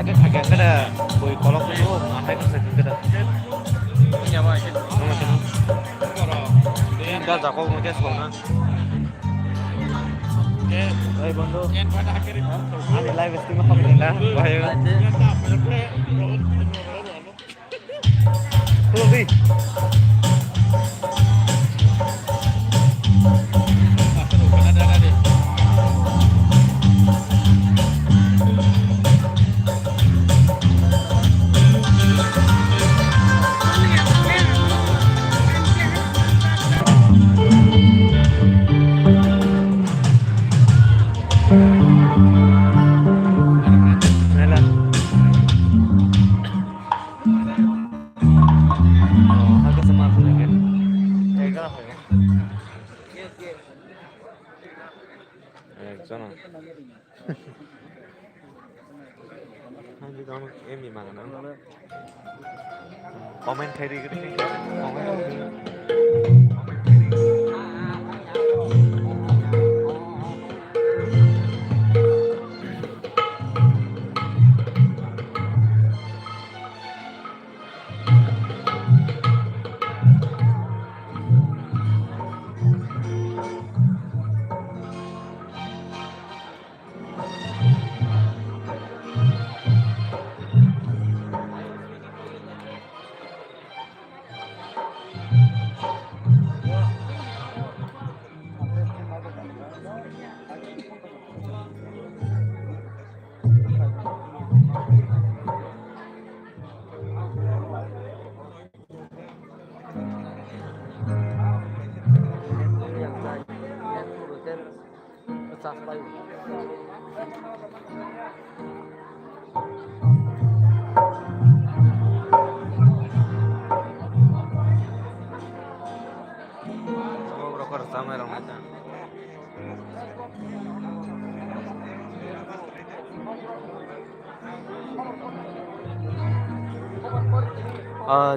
Agak kada boy kolok itu apa yang saya kada. Nyawa aja. Enggak jago mungkin sekolah. Baik bando. Ada live stream apa ini lah? Bahaya. Tuh em gì mà nó commentary cái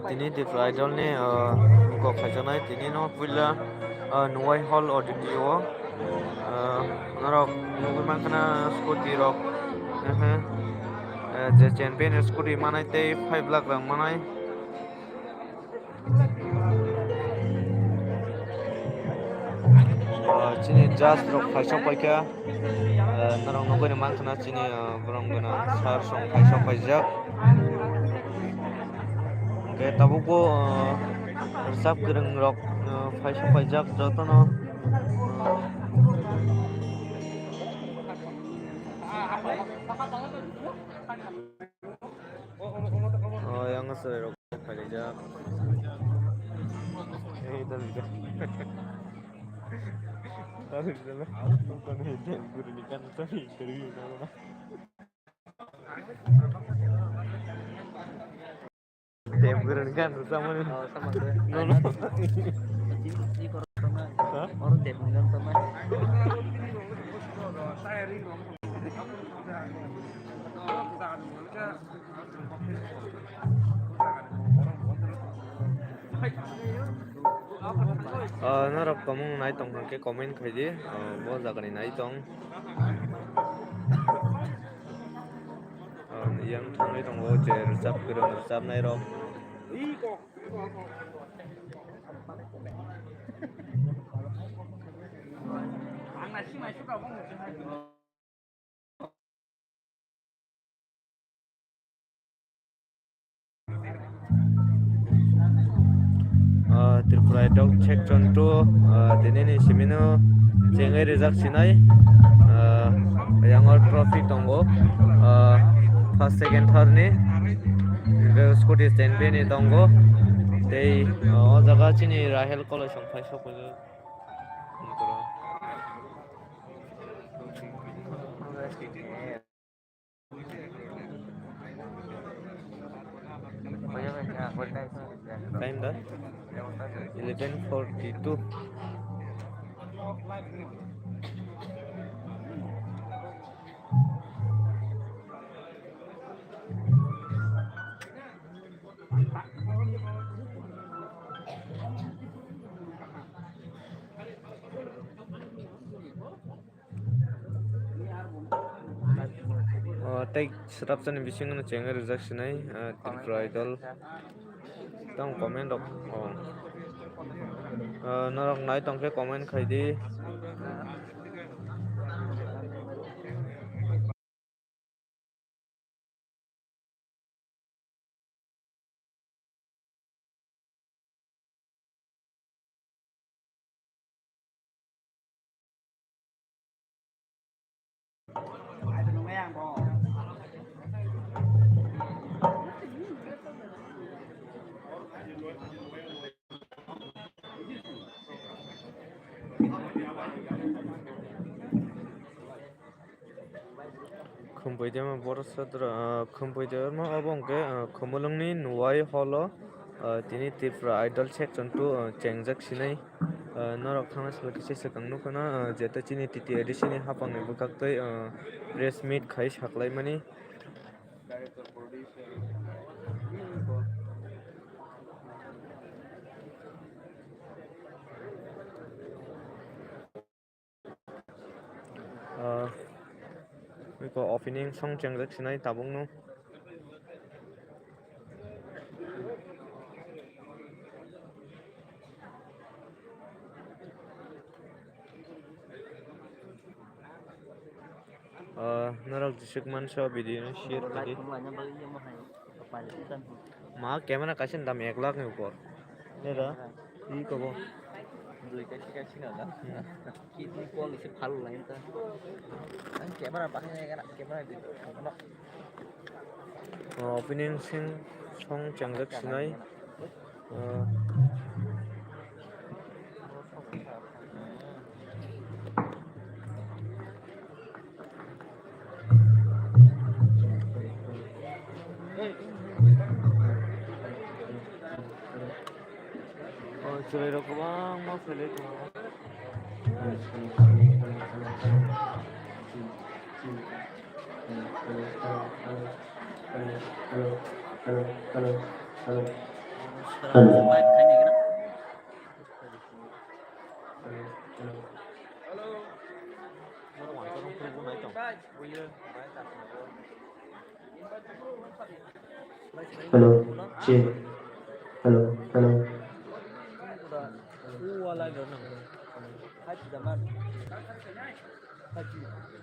tini di idol ni kok kajanai tini no pula nuai hall audio narok nuai makna scooty rok je champion scooty manai te 5 lakh rang manai chini just rok paisa paika narok nuai ni makna chini borong gana sar song paisa paijak kayak tabu ko resap gereng rok paisa paijak jotono yang ngasih rok paijak itu juga taruh di dalam bukan itu gurinikan tapi dari mana temburan kan sama nih. Oh, sama tuh. Nono. Ini corona. Orang temburan sama. Narok kamu naik tong ke komen kaji, bahwa zagan ini naik tong. Yang tong itu bahwa resap kerang resap naik rok. Tripura dog check contoh ini semino jengai rezak sinai yang all trophy tonggo first second third ni scooty stand pe ni tonggo dei jaga chini rahel kolo songpai sokojo time dah 11:42 tei setup ni bisingo no cheng rijak sinai TIPRA idol tang comment rok norok nai tongkhe comment khai di khumpoidema borok sadra khumpoidema abo hingkhe khumulwngni nuwai hall o tini TIPRA idol section 2 chengjak sinai norok thangna selekisi swkang nukha no jeto chini titi edition ni hapang ni bwkaktwi press meet khai saklaimani opening song chengjak sinai tabuk no norok jisuk mansa video no share khai ma camera kaisa dam 1 lakh ni upor nera ই কব দুইটা শিখাচ্ছি না কি তুই quality ভালো লাগে তা আমি camera পাঠিয়ে ক্যামেরা দিতে opening song chengjak sinai chulai rok kwbang ma philai tongo Hello, check. Hello, hello.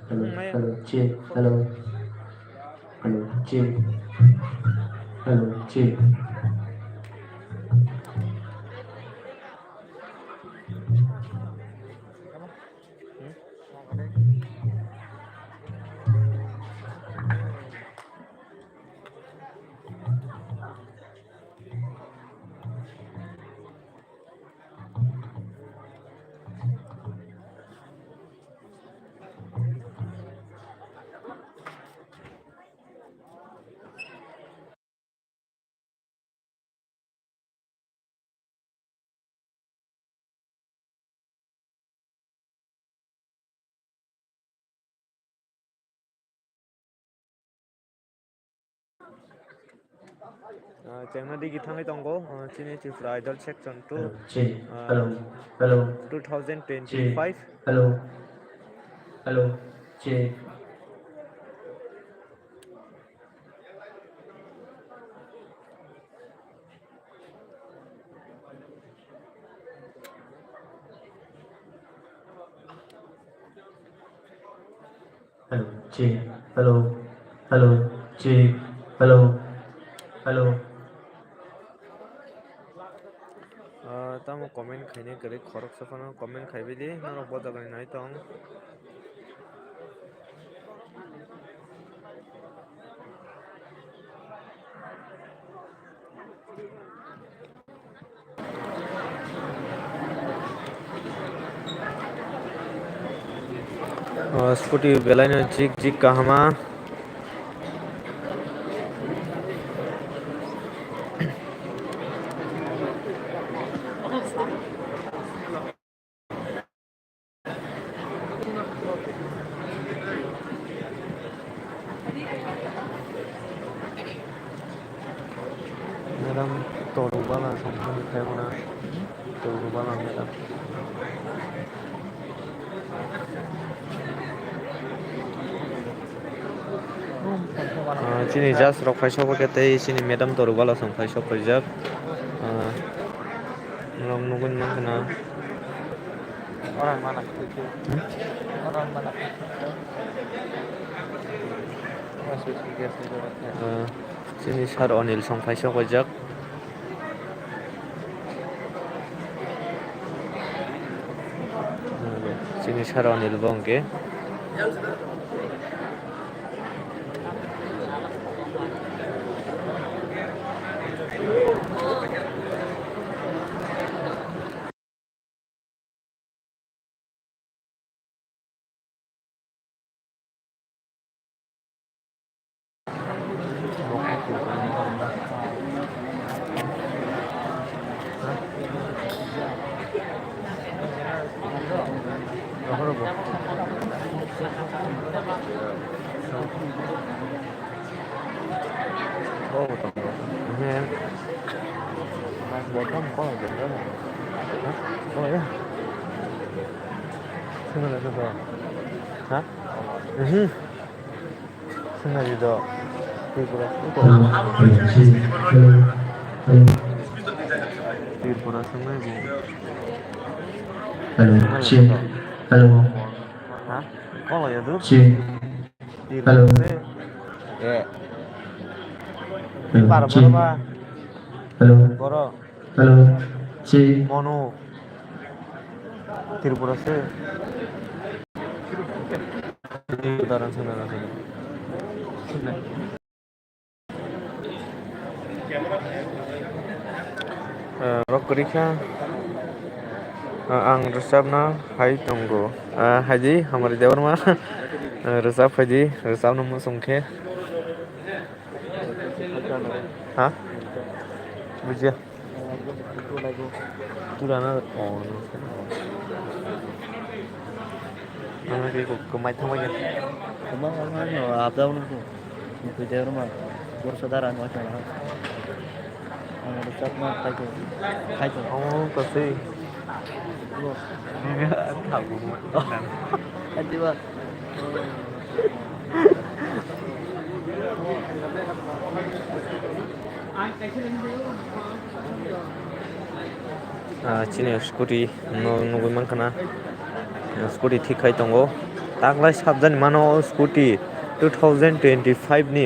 Hello, hello, check. Hello. Hello, check. Hello, check. chengna digi thangai tongo chini TIPRA idol section 2 Hello, check. Hello, hello. 2025 Hello, hello, check. Hello, check. Hello, hello, check. Hello, hello. tamo comment khaine gari khorok sapano comment khaibi di norok bodagani nai tong scooty belai no jik jik kahama Madam torubala something kaimana torubala madam Chini just rok faisa pakete chini madam toru bala song faisa pajak. Rong nugun mangkana. Orang mana itu? Orang mana itu? Masuk tiga saja. Chini sar onil song faisa pajak. Chini sar onil bongke. Bottom có là chuyện đó là hả? Có vậy á? Xin là gì đó? Hả? Xin là gì đó? TIPRA TIPRA semua ibu. Hello, check. Hello, Hah? Có là gì đó? check. Hello. Yeah. Para check. ba? Hello, Boro. hello, check. Mono. TIPRA se. Ini udaran sana. Rokrika ang resapna hai tonggo haji हमारे देवर मा resap haji resap नमो संखे हाँ बुझिया तुराना nó cái cục máy thông minh Kumang ano, abdaw na ko. Pwede naman. Kurso daran mo siya. Ang resap na tayo. Kaito. kasi anh thảo của At di ba? chini scooty no mang kana scooty thik khai tongo taklai sabjan mano scooty 2025 ni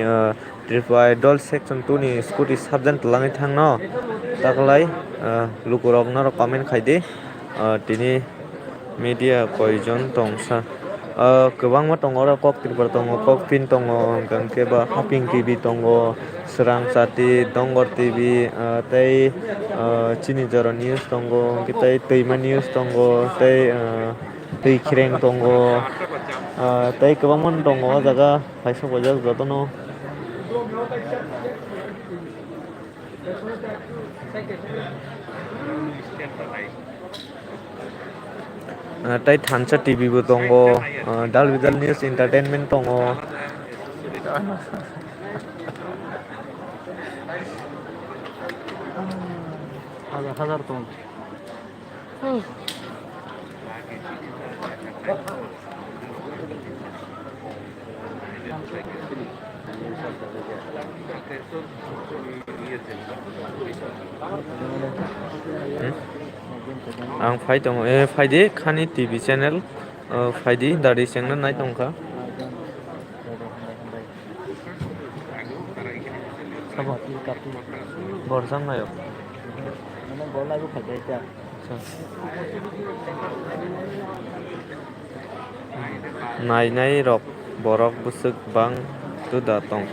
tripwai dol section 2 ni scooty sabjan tlangai thangno taklai lukurok na comment khaide tini media koijon tongsa kwbangma tongo aro kok tripwar tongo kok pin tongo gangke ba haping tv tongo srang sati dongor tv tei chini joro news tongo tei toima news tongo tei tei khireng tongo tei kwbangma tongo o jaga paisa bojak jotono tei thansa tv bo tongo dal bidal news entertainment tongo Hazar tong. ang phai tongo phai de khani tv channel phai di dari channel nai tongkha Sabot kapi. borsang nayo Ano bola ko khajai ta. nai rok borok busuk bang tu da tong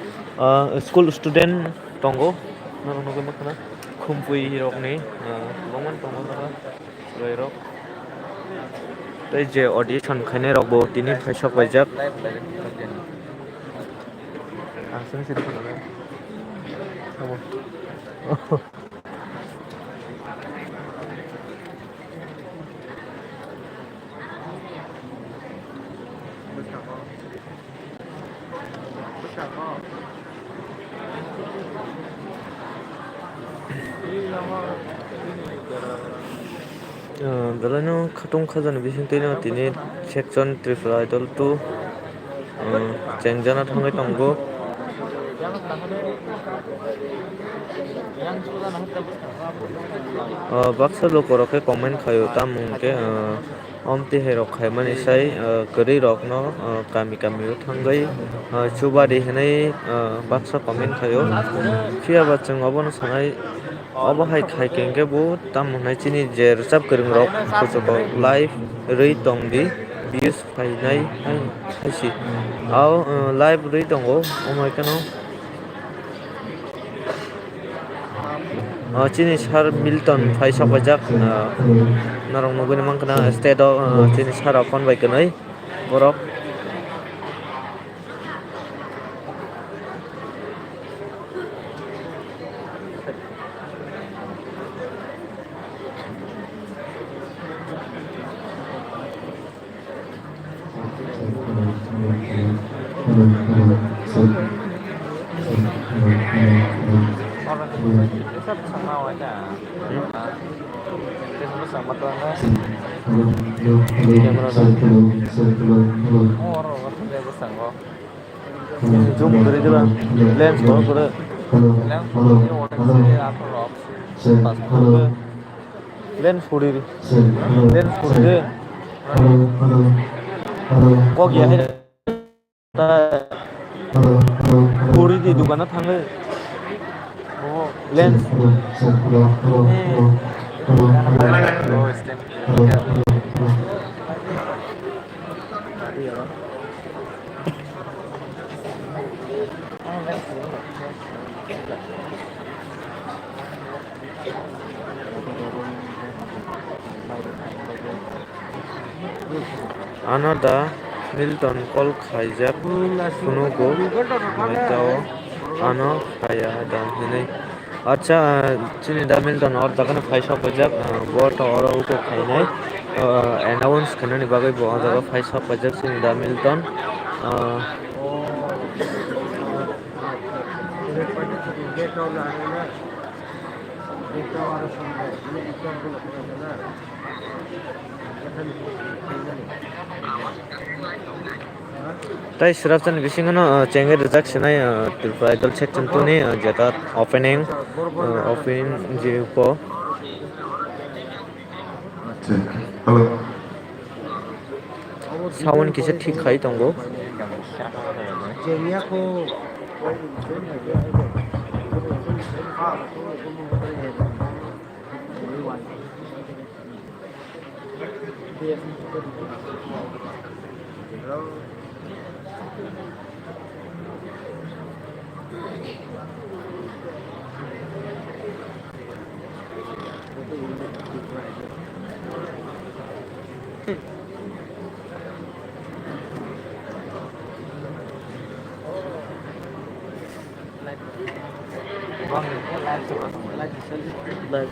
school student tongo nang nugo makna khumpui rok ni bongman tongo daga roi rok tei je audition khaine rok bo tini phaisa paijak asung sir kono dalano khatung khajana bisingtino tini section tripura idol 2 chengjana thangai tongo baksa loko rok ke comment khayo tamung ke omti he rok khaimani sai kwrwi rok no kami kami o thangbai chubari hinai baksa comment khayo phiaba chung obono sanai obo hai khai kengke bo tamung nai chini je rwchap kwrwng rok kuchuko live rwi tongdi views fainai haisi au live rwi tongo omai kano chini sar Milton phai sapajak narong nuguni mangkana state o chini sara phone bai kanai borok zoom kori diba lens ko kore lens kori lens kori kok ya ta kori di dukana thangwe lens Anada Milton call khaijak kunugo maitao ano khaya dan hinai acha chini da Milton or dakan phaisa pajak bot or uko khainai announce kanani bagai bo daga phaisa pajak chini da Milton tai sirapchan bisingono chenge rijak sinai TIPRA idol section 2 ni jeta opening je ko Hello. sound kise thik khai tongo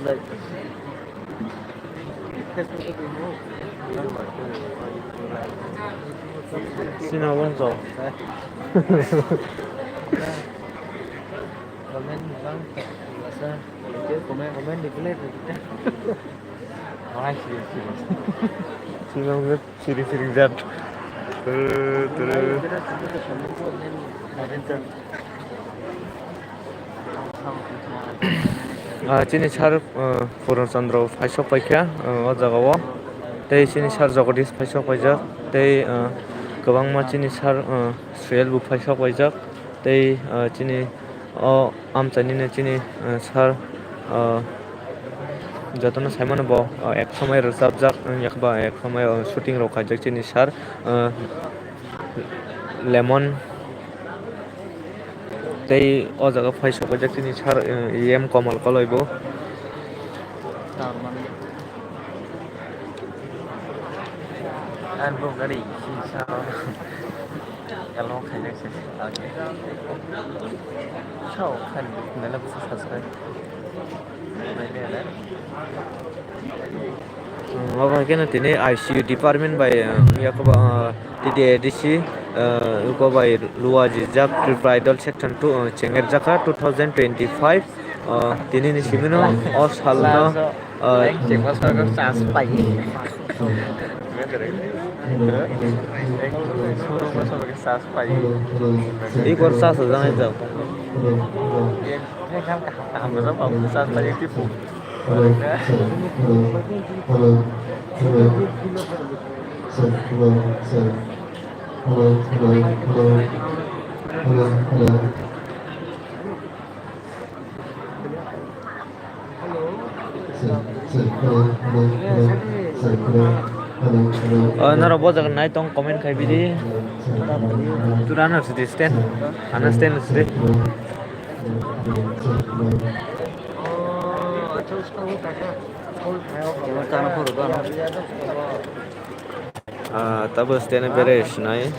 like sino bonzo comment declare sino nget siri zat chini sar Purun Chandra phaisok paikha o jagao tei chini sar Jagadish phaisok paijak tei kwbangma chini sar Suel bo phaisok paijak tei chini o amchani ni chini sar jotono saimano bo ek somoi rwchabjak yakba ek somoi shooting rok khaijak chini sar Lemon tei o jaga phaisok paijak chini sar Komal koloi bo an bo gari sa kalau khaijak se chau khan nala busa sasai Apa kena tini ICU department by yakoba TDADC uko by luar jejak TIPRA idol section 2 Cenger Jaka 2025 tini ni simino os halna suruh masuk ke sas pai. Ikor sas jangan jauh. Dia kan kaham berapa sas pai tipu. Nara boja kan naik tong komen kai bidi. Tu runner sih stand, stand sih. Tabu stand beres naik.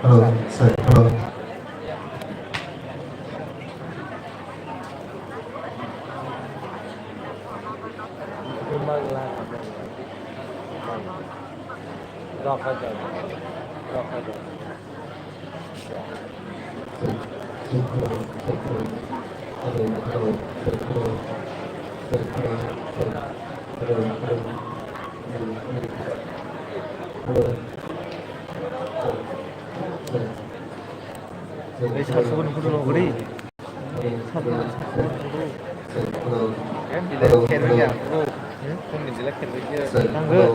Hello, sir. Hello. Sabun dulu beri. Em chỉ là khen với nhà cô. Không mình chỉ là khen với kia. Tăng gỡ.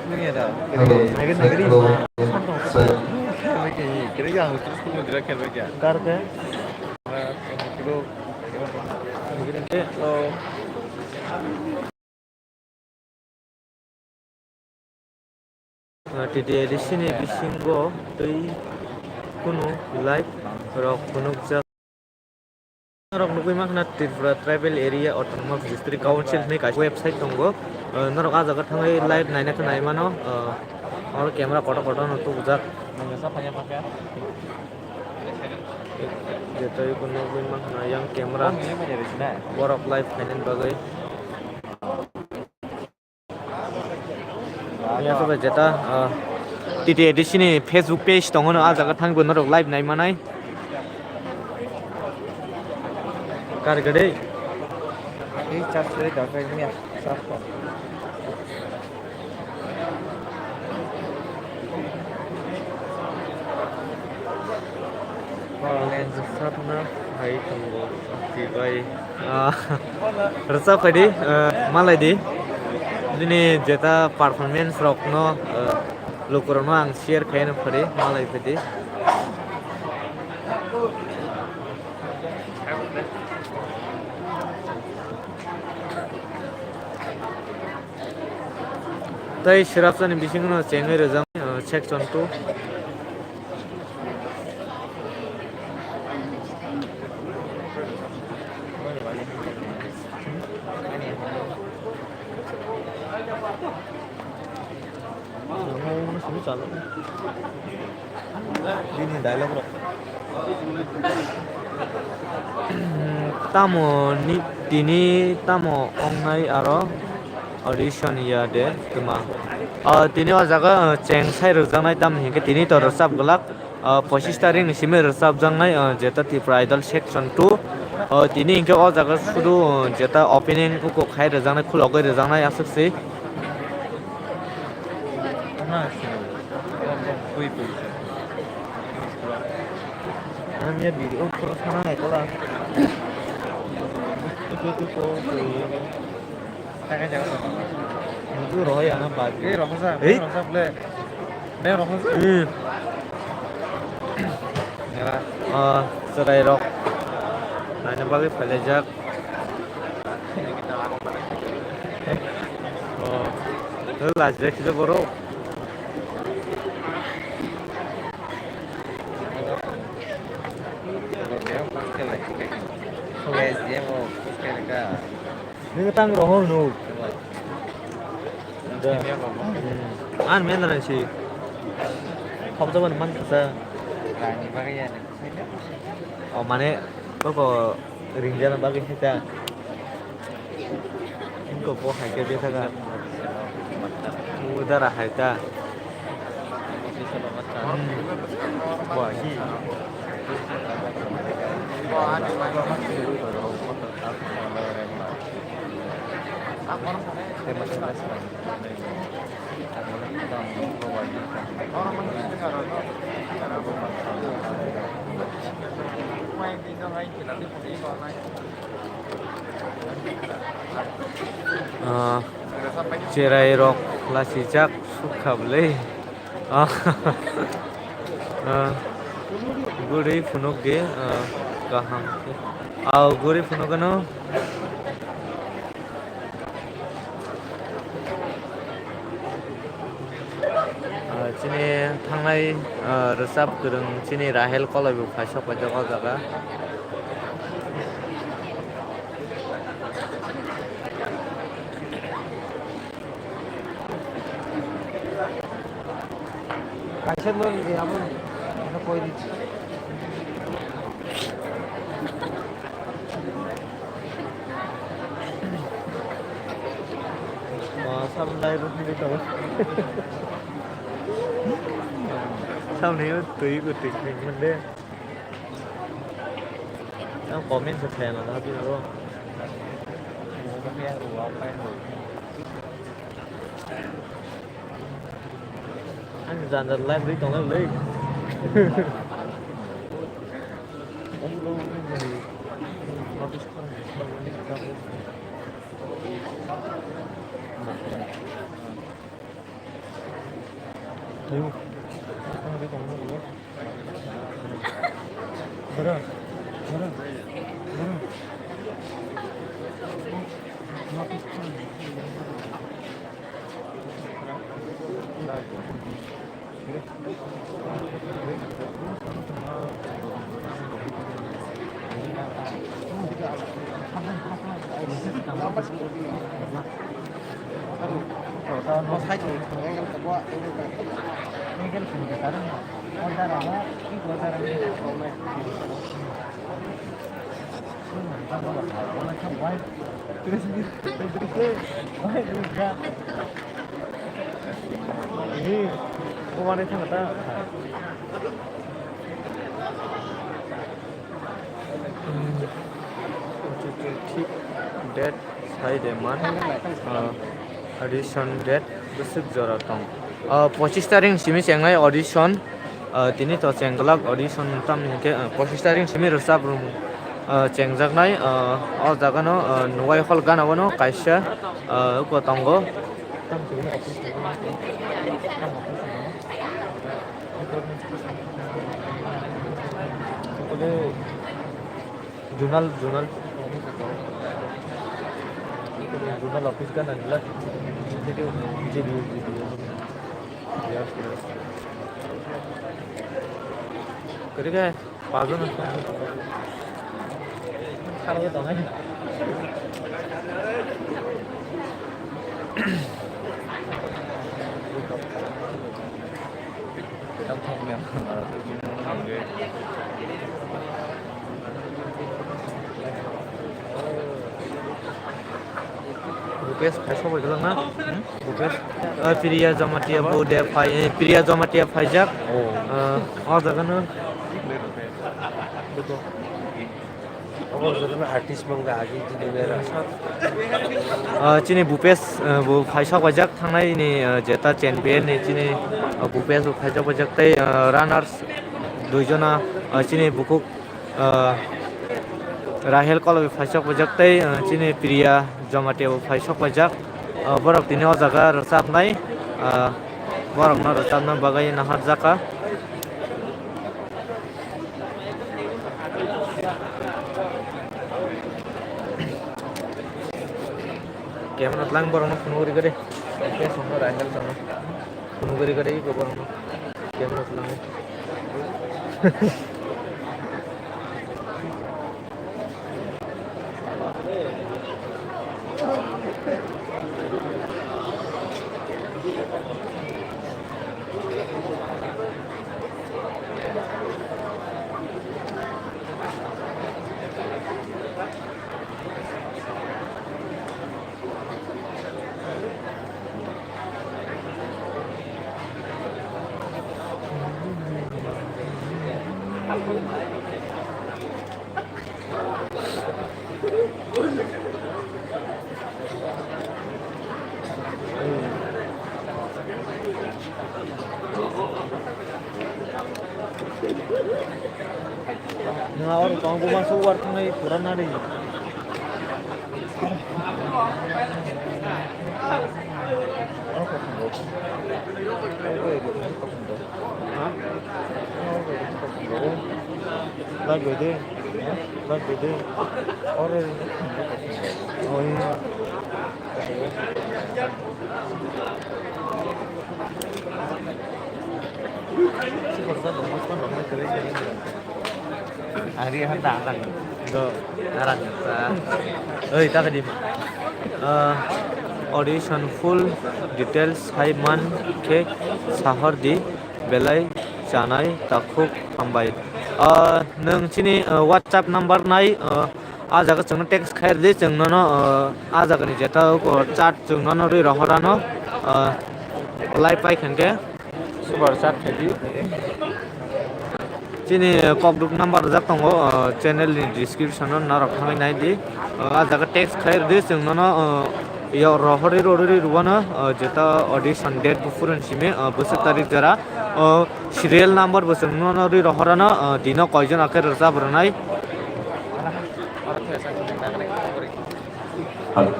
Với nhà đó. Này cái đi. Khen với cái gì? Cái đấy là không mình chỉ là khen với nhà. Car ke? Kilo. Today di sini bisingo tei kuno live rok kuno jak rok nugui makna TIPRA tribal area autonomous district council ni kai website tongo norok aja ka thangai live naina ta nai mano or camera koto no tu jak Nggak pakai pakai. jetai kuno nugui makna yang camera Ini mah dari sini. borok live kainen bagai ya sobat jeta TT di sini Facebook page tongo no aja ka thangbo norok live nai manai kar gede Ini cas dari dapat ini ya. Sapa? Sarna hai tunggu tibai resep tadi malai di ini jeta performance rock no lukurono ang share kain pade malai tadi tai sirap sani bising no chengai rejang check contoh Ini dialog bro. tamo ni tini tamo ongnai aro audition ya de kema tini o jaga cheng sai rojang tam hingke tini to rosap galak 25 tarik ni sime rosap jangai jeta TIPRA idol section 2 tini hingke o jaga sudu jeta opening uko khai rojang khulogoi rojang asukse namanya video terus mana itu lah itu kok Kakak jangan. itu roh ya apa Rokosa. Eh? Rokosa boleh. Rokosa. Ya. serai rock nanya bagi pelajak itu lajak itu baru Guys, dia mau pakai lega. ini tang roh nu Dia ngomong. an men na si không cho mình mang sa Oh mana kok rinjana bagi kita इनको वो है क्या देखा का उधर है क्या वही cerai rok lasijak suka beli guri funuk ge kaham guri funuk ano chini thangnai resap gereng chini rahel kolai bu phasok pajak o jaga sampai begini tahu sau này tùy của tình mình đây nó comment sẽ thèm là nó biết đúng không anh dàn dần lên với tổng lên đi Ayo. Bara. Ini kemarin sangat date saya deman audition date besok jora tong 25 tarik simi cengai audition tini to cengkelak audition tam ke 25 tarik simi resap room cengjak nai o jaga no nuai hol gana wono kaisya ko tonggo jurnal office kan adalah jadi ya ketika pagun kalau itu kan trong thông miệng Bupes pasok itu lah na Bupes Priya Jamatia Bude Priya Jamatia Pajak oh jangan betul oh jangan artis bangga lagi jadi merah cini Bupes bu Pajak Pajak tangai ini jeta champion ini cini Bupes bu Pajak Pajak teh runners dua jona cini buku Rahel kalau Pajak Pajak teh cini Priya Jamatia Pajak Pajak borok tini o jaga resap nai borok na resap na bagai nahar jaka camera lang borok na punuguri gede oke semua Rahel sama punuguri gede itu borok na camera lang Nggak orang kalau gua masuk war tuh nih kurang nari. Lagi deh, orang oh iya. Hari hendak kan, go aran. Kita di audition full details Haiman ke sahar di belai janai takuk hambai. Neng sini WhatsApp number nai aja ke ceng text khair di ceng nono aja ke ni jeta chat ceng nono ri rohorano live pai khenge super chat khedi. Sini kok number jak tongo channel ni description no narok thangai nai di aja ke text khair di ceng nono yo rohori ruwana jeta audition date bufuran sime busuk tarik jara serial number busuk nono ri rohorano dino koijon akhir rasa berenai. Halo.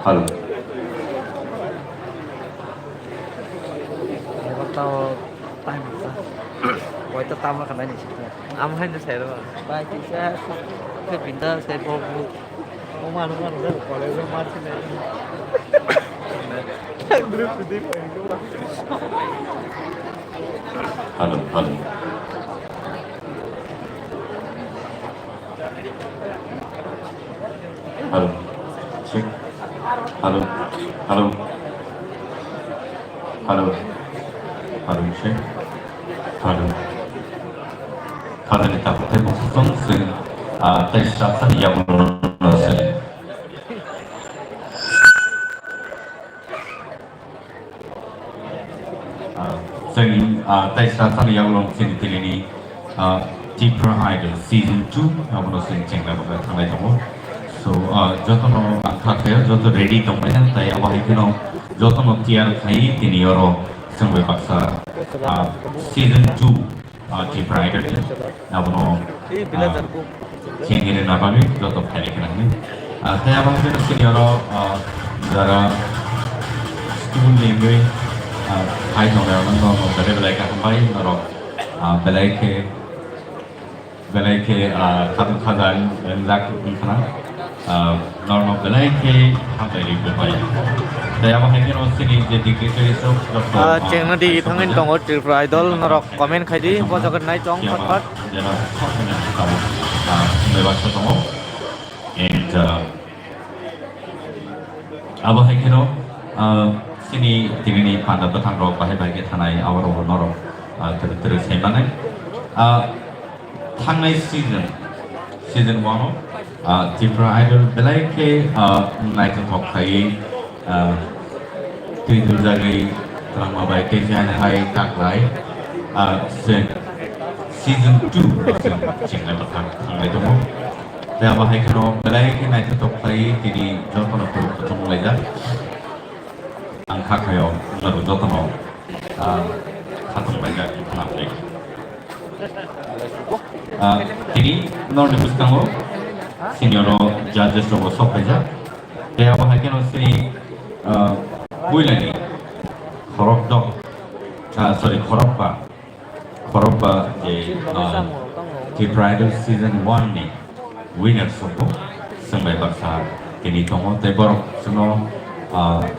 Halo. Tahu time Woi tetap makan aja sih. Amahan tuh saya doang. Baik saya ke pintar saya bawa Umar udah kalau gue martin aja. Grup itu. Halo. Halo. Cek. Halo. Cek. Halo. Karena kita pakai musuh sih, tes dasar yang menurut Jadi tes dasar yang menurut ini TIPRA Idol Season 2 yang menurut saya cenglah pada tanggal itu. So, jodoh no kakek, jodoh ready tempatnya, tapi apa itu no jodoh no tiar kai tini orang sampai paksa Season 2 TIPRA Idol ni, apa no cengir nak bagi jodoh kali kena ni. Tapi apa itu no sini orang jara school ni gue hai no orang no dari belai kampai orang belai ke khazan lak ikhana normal belai ke hampai ribu bayi. Saya mahu ingin sini jadi kita ceng nanti thangin tongo TIPRA Idol norok komen khaidi bojokan nai chong pat. Jangan kamu lewat tongo. And apa ingin sini tinggi pada petang rok bahaya bagi tanai awal norok terus saya mana tanai season 1 TIPRA Idol belai ke naik top kai tidur dari drama baik ke jangan hai tak lai season 2 cenglah petang tanai tu mau saya bahaya keno belai ke naik top kai jadi jauh kono ketemu lagi angka kayo lalu jauh no satu banyak kenapa lagi jadi nol di puskang senior judges lo sok aja dia bahkan sini bulan ni korop dok korop di TIPRA Idol Season 1 ni winner sopo sampai baksa kini tongo tebor semua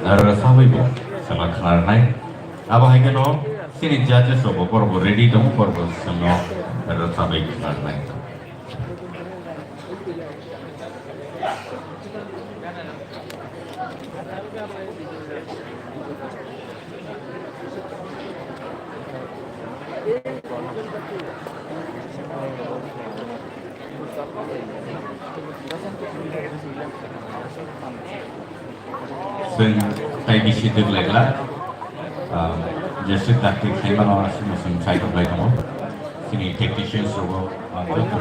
rasa ibu sama kenal naik apa yang keno sini judges lo borbo ready dong borbo semua rasa baik kenal naik.ซึ่งไปมีชีวิตเลยละ just that खाइमानो सिम side by दङ जोंनि टेक्निशियान्स जों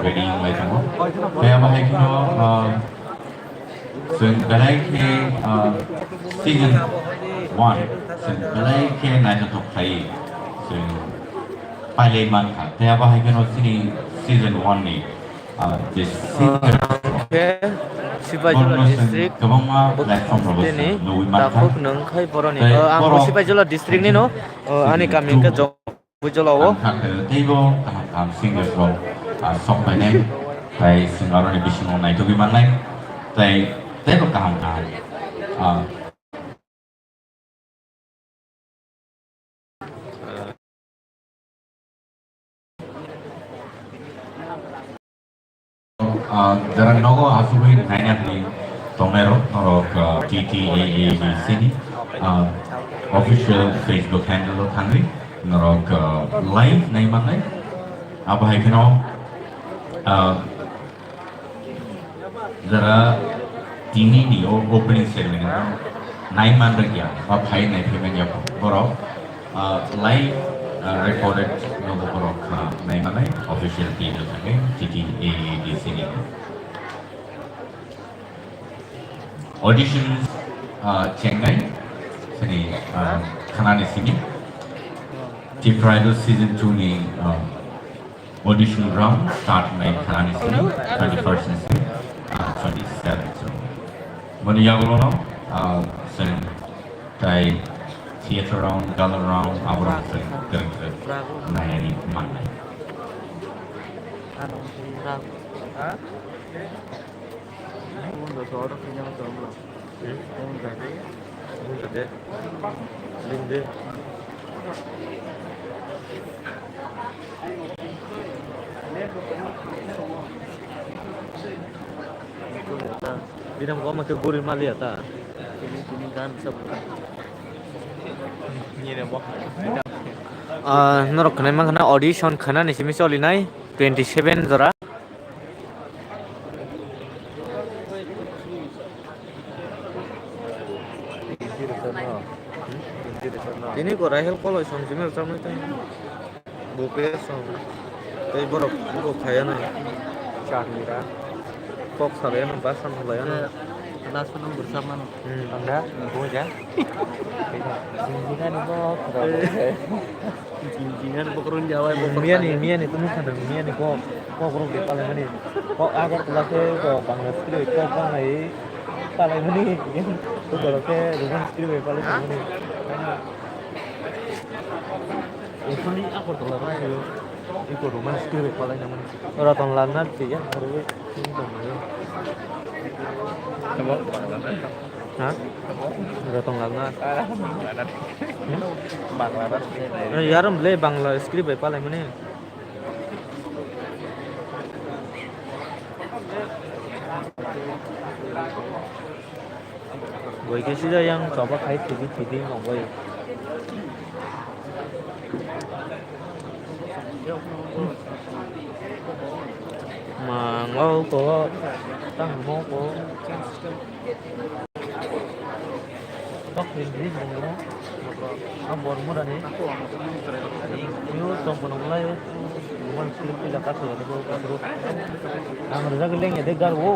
ready bye दङ दा बाहाय किनो जों बेलायखे सीजन 1 जों बेलायखे नायनो दंखायो जों पाइले मानखा दा बाहाय किनो जोंनि सीजन 1 नि जे सिपाइजला डिस्ट्रिक्ट दिनै दाखुब नंखाय बर'नि आं सिपाइजला डिस्ट्रिक्टनि न आंनि गामिखौ जलावो table singers ro song by name tai singar ni bising nai to bi man nai tai table kaham ka Jarang nogo asuhin nanya ni Tomero norok TTAABC ni official Facebook handle lo thangri norok live nai manai apa hai kino jara tini ni opening ceremony nai man lagi apa hai nai payment ya borok live recorded nogo borok nai manai official team lo thangri TTAABC ni auditions Chennai sini kanani sini TIPRA season 2 ni audition round start May kanani sini 21st and 27th so mani yagulono sen tai theater round gala round abra sen gereng nayani manai Binam ko magkaguri mali ata. Ini kan sebutan. Ini mo. Norok kanai mang kana audition kana ni simi soli nai 27 jora. Ini ko rahel kolo song simi samai tai. Buke song. Tai borok ko khaya nai. Charmira. Kok sarian basan halayan. Kelas penuh bersama. Anda, gua aja. Jinjingan kok. Jinjingan bokrun Jawa. Mia nih tuh kan mia nih kok kurang di paling ini. Kok agar kelasnya kok Bangladesh itu kok paling ini. Tuh kalau ke rumah itu paling ini. Ini aku telah tahu. Itu rumah sekali paling nyaman. Orang tahun lalu sih ya, baru ini tahun. Kamu hah? Orang tahun lalu. Bangladesh. Yarum beli Bangla skrip paling mana? Gue kisah yang coba kait TV ngomong. Mangau ko tang mo ko tok hindi mo ang bor mo rin yung tong punong mulai bukan silip pila kaso ano ko kasro ang rezagiling ya degar wo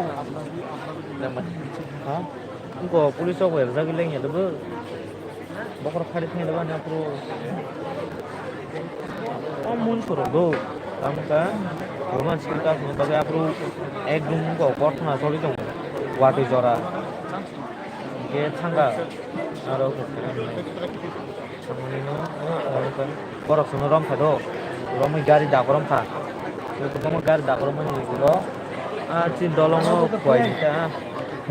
ha ko pulis ko rezagiling ya debo bakor kharit ni lawan apro amun koro do amka roman kita sebagai apro ekdum ko kortona soli dong wati jora ke thanga aro ko samani no korok sono rom thado rom gari da korom tha to komo gari da korom ni go chin dolong ko kwai ta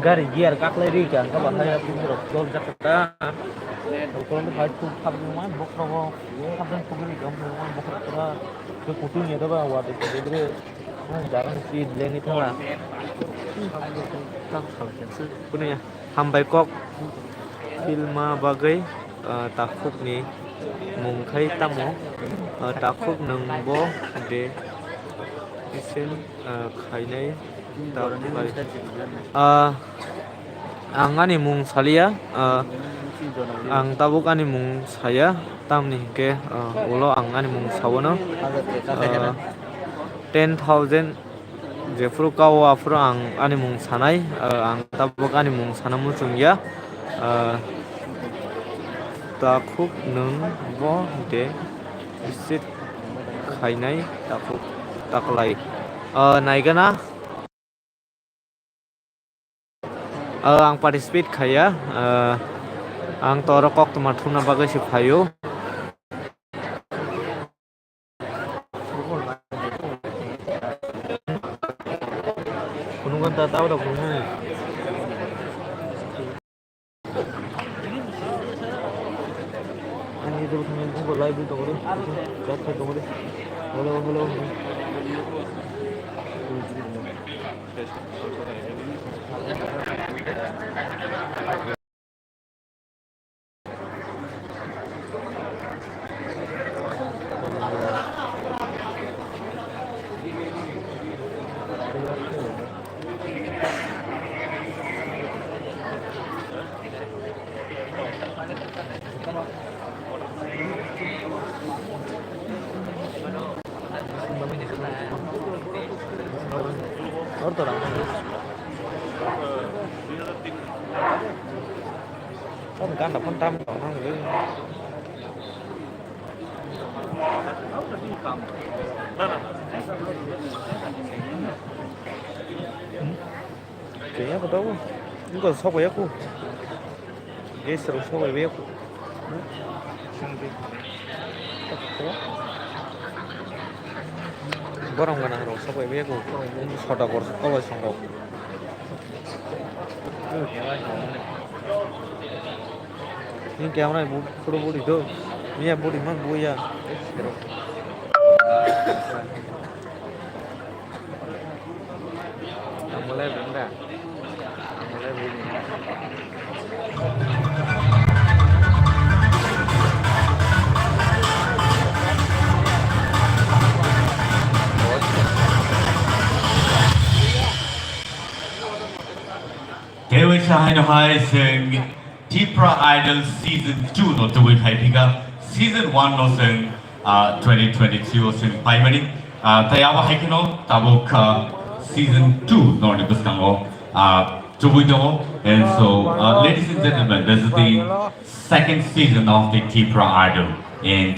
gari gear kaklai ri kan ka banai puro dol jakta korom hai tu khab man bokro khab pugri gam man bokro pura ke putu ni da ba wati dire jangan si leni thara punya hambai kok filma bagai takuk ni mungkai tamo takuk nengbo de isen khainai tabai angani mung salia ang tabuk ani mung saya tamni ke ulo ang ani mung sawono 10,000 jefru kawa afro ang ani mung sanai ang tabuk ani mung sanamu chungya takuk nung bo de visit khainai takuk taklai naigana ang participate khaya ang torokok tumathuna bagai si phayo kunungan ta tahu dah kunungan ani itu kemudian aku live itu kali chat itu kali halo orang kan dapat tam orang itu kayaknya apa tahu ini kok sok ya aku seru sok ya aku barang mana harus sok ya aku soda kors kalau sanggup ini camera photo body do ini body man boya mulai benda mulai bunyi TIPRA Idol Season 2 no tuwi kaipiga Season 1 no sing 2022 sing primary tayawa haikino tabuk Season 2 no nibuskango tuwi do and so ladies and gentlemen this is the second season of the TIPRA Idol and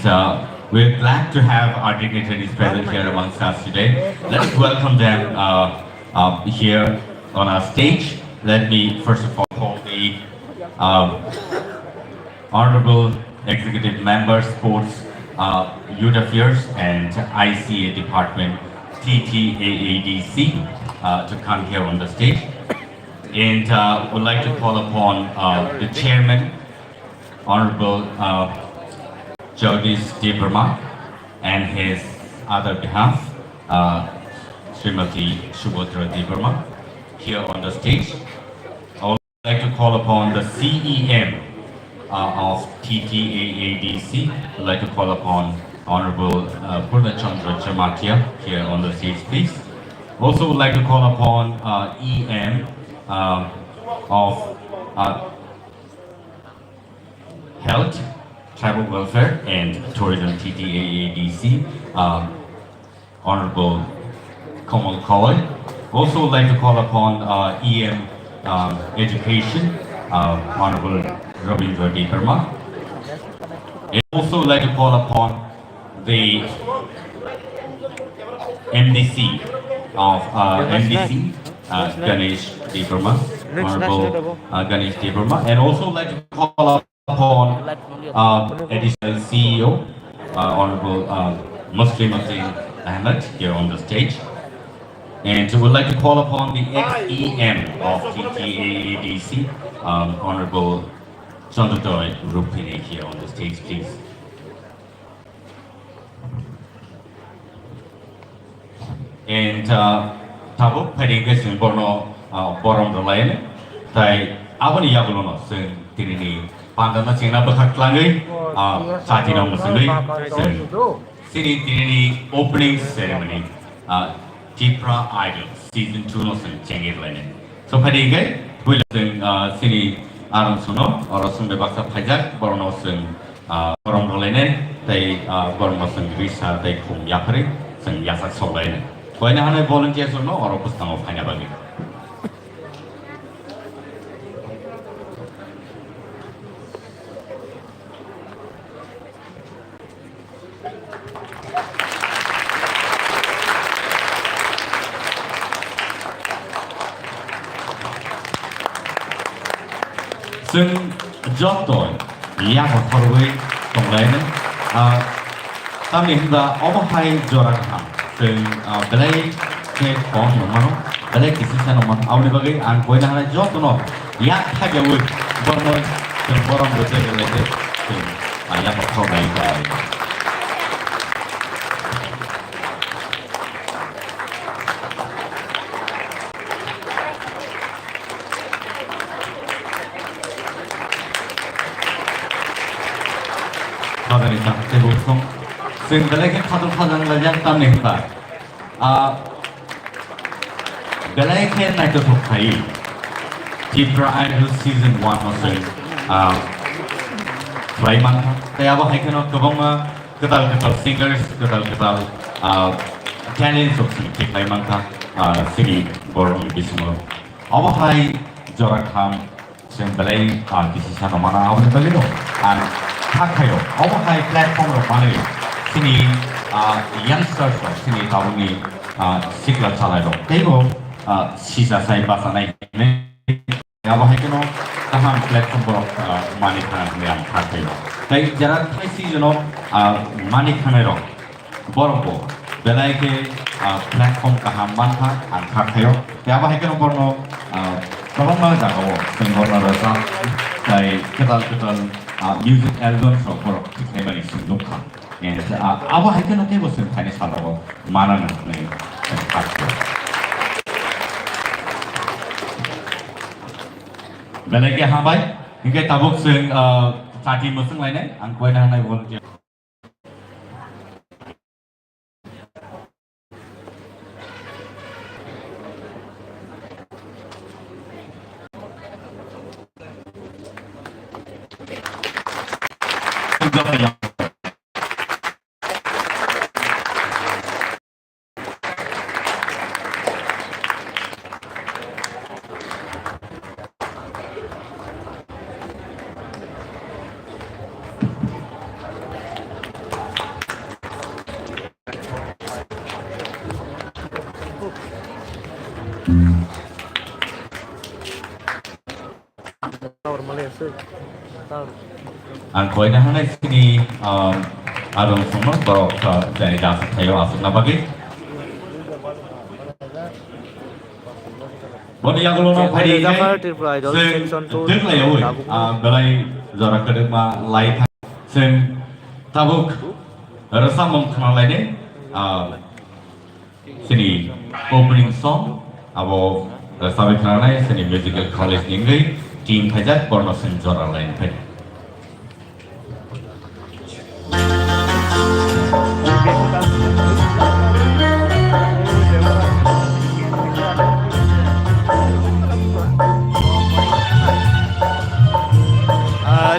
we're glad to have our dignitaries present here amongst us today. Let's welcome them here on our stage. Let me first of all call the Honorable Executive Member, Sports, Youth Affairs and ICA Department, TTAADC, to come here on the stage. And would like to call upon the Chairman, Honorable Jagdish Diprama, and his other behalf, Srimati Subodra Diprama, here on the stage. I'd like to call upon the CEM of TTAADC. I'd like to call upon Honorable Purnachandra Chamakia here on the stage, please. Also would like to call upon EM of Health, Tribal Welfare and Tourism TTAADC, Honorable KHUMULWNG. Also would like to call upon EM Education, Honorable Rabindra Diprama. And also would like to call upon the MDC of Ganesh Diprama, Honorable Ganesh Diprama. And also would like to call upon additional CEO, Honorable Muslim Ahmed here on the stage. And we would like to call upon the XEM of TTAADC, Honorable Chandradoy Rupini here on the stage, please. And Tabu Padinga Simbono Borom the Lion, Tai Avani Yabulono, Sing Tinini, Pandana Sina Bakatlangi, Satina Musuli, City Tinini opening ceremony. TIPRA Idol Season 2 no sing chengit lain. So Padinga will sing City arang suno orosung bebaksa pajak bornosung borong rolene tei bornosung risa tei kum yakri sung yasak sobaine. Koine hanai volunteer suno oropus tango fanya bagi. Sung jotoy yang horway tonglain kami hingga omohai jorak ham sung belai ke kon nomano belai kisi sa nomon awni bagai ang koina hana jotono yang thagawi borno sung borong bote belai sung yang horway kai. Kadarita tebusong sing belai ke kadang lajang tam nihta belai ke naik tu kai TIPRA Idol Season 1 masih Praiman kaya apa hai kena kebang ketal singers ketal talents of sing Praiman ka sini borong bismo apa hai jorak ham sing belai kisi sana mana awal beli no Kakayo, apa hai platform mana sini youngsters sini tahun ni siklat salai dong. Tengok sisa saya bahasa naik ni, apa hai keno taham platform borok mana kan yang kakayo. Tapi jarak sisi jono mana kan dong borok belai ke platform kaham mana an kakayo. Tapi apa hai keno borno kalau mana jago, tengok rasa saya ketal music album so borok kita balik sungguh kan. Yang apa hai keno tebo sen tanya salah mana ni kakayo. Belai ke hambai, hingga tabuk seng cati meseng lain angkoi dah naik volunteer. Angkoi dah naik sini arung semua borok dari dasar tayo asal nabagi. Bodi yang kalau nak hari ini, sen lay away, belai jarak kedek ma lay sen tabuk rasa mengkenal lay ni sini opening song, abo rasa mengkenal lay sini musical college ni team pajak borno sen jarak lay ni.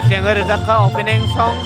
Singer Zaka opening song.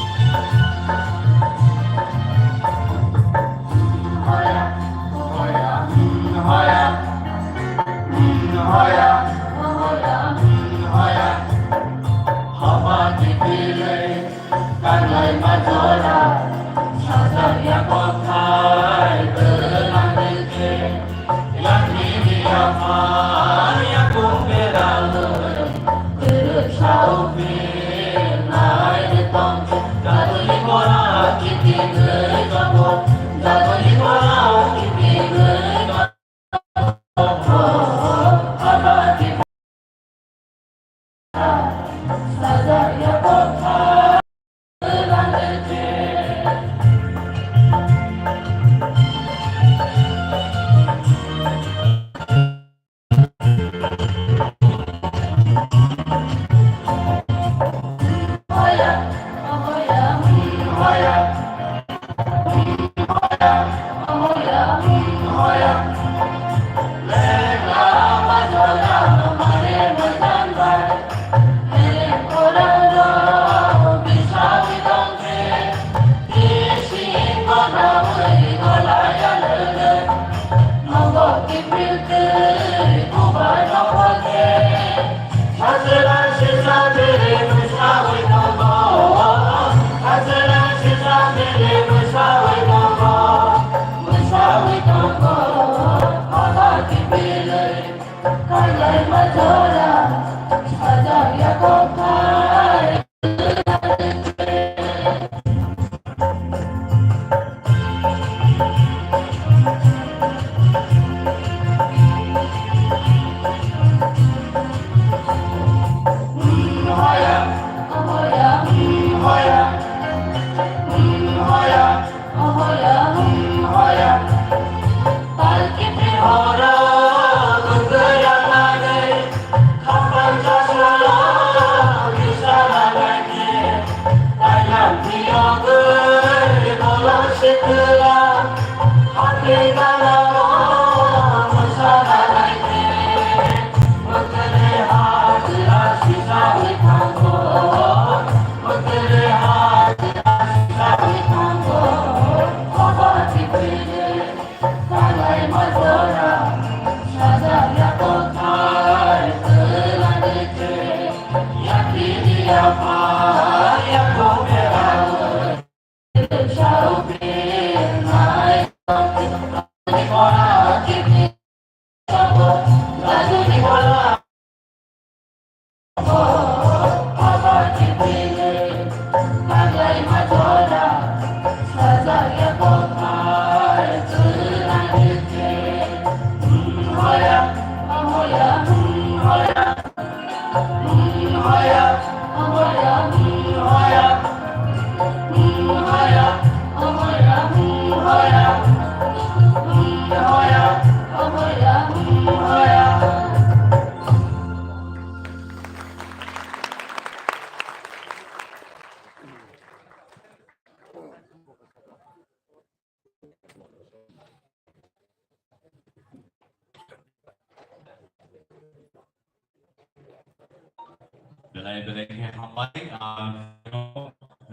Belai-belai hamai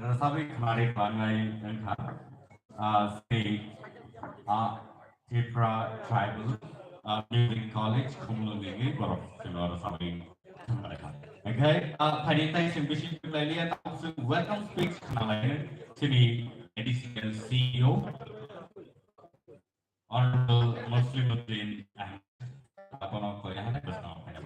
nasabi kemarin bangai engkau si TIPRA Tribal Music College KHUMULWNG baru sudah nasabi mereka. Okay, Panita Simbishi Pelalia welcome speech kenalayan sini additional CEO Honorable Muslimuddin Ahmed. Apa nama kau yang ada bersama saya?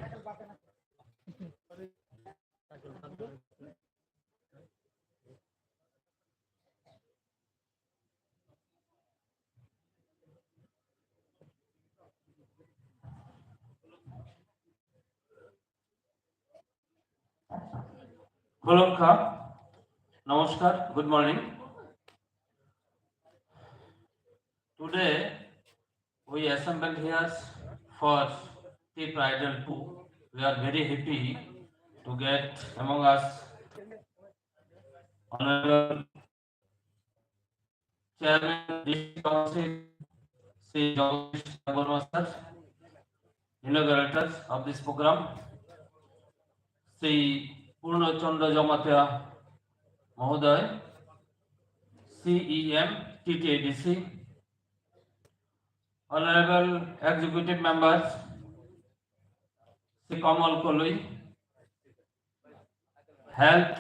Namaskar, good morning. Today we assembled here for TIPRA Idol 2. We are very happy to get among us Honorable Chairman District Council, Sri Jagdish Master, inaugurators of this program, Sri Purnachandra Jamatia Mahoday, CEM, TTADC, Honorable Executive Members, Sri Kamal Kolui, Health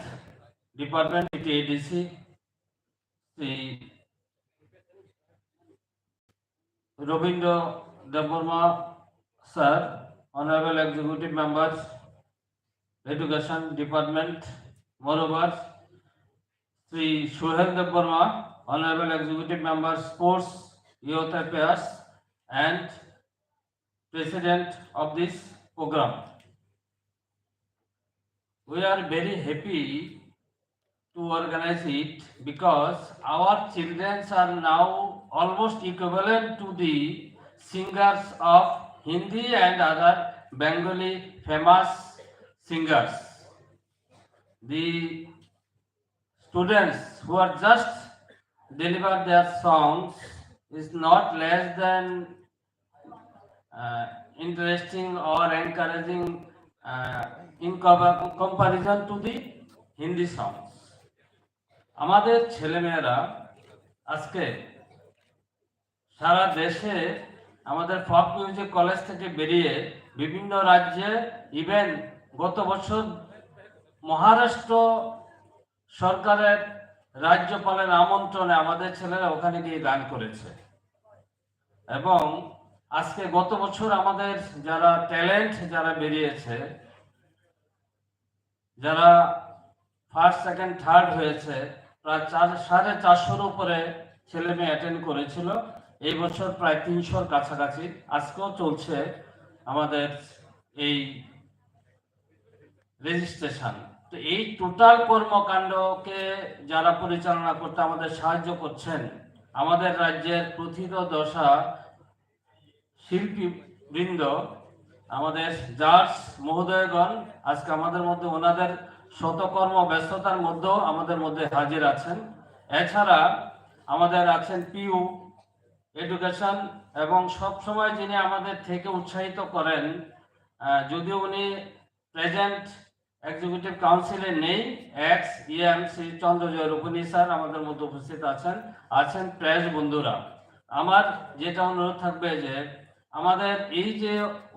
Department, TTADC, Sri Robindra Deborma, Sir, Honorable Executive Members, Education Department, moreover, Sri Shohel Deborma, Honorable Executive Members, Sports, Youth Affairs, and President of this program. We are very happy to organize it because our children are now almost equivalent to the singers of Hindi and other Bengali famous singers. The students who are just deliver their songs is not less than interesting or encouraging in comparison to the Hindi songs. আমাদের ছেলেমেয়েরা আজকে সারা দেশে আমাদের ফক music college থেকে বেরিয়ে বিভিন্ন রাজ্যে ইভেন গত বছর মহারাষ্ট্র সরকারের রাজ্যপালের আমন্ত্রণে আমাদের ছেলেরা ওখানে গিয়ে গান করেছে এবং আজকে গত বছর আমাদের যারা ট্যালেন্ট যারা বেরিয়েছে, যারা ফার্স্ট সেকেন্ড থার্ড হয়েছে, প্রায় 450-র উপরে ছেলে মেয়ে অ্যাটেন্ড করেছিল। এই বছর প্রায় 300-র কাছাকাছি। আজকেও চলছে আমাদের এই রেজিস্ট্রেশন। তো এই টোটাল কর্মকাণ্ডকে যারা পরিচালনা করতে আমাদের সাহায্য করছেন, আমাদের রাজ্যের প্রথিতযশা শিল্পী বৃন্দ, আমাদের জাজ মহোদয়গণ, আজকে আমাদের মধ্যে ওনাদের শতকর্ম ব্যস্ততার মধ্যেও আমাদের মধ্যে হাজির আছেন। এছাড়া আমাদের আছেন পিইউ এডুকেশন, এবং সব সময় যিনি আমাদের থেকে উৎসাহিত করেন, যদিও উনি প্রেজেন্ট এক্সিকিউটিভ কাউন্সিলে নেই, এক্স ইএম শ্রী চন্দ্রজয় রূপনী স্যার আমাদের মধ্যে উপস্থিত আছেন প্রেস বন্ধুরা। আমার যেটা অনুরোধ থাকবে যে আমাদের এই যে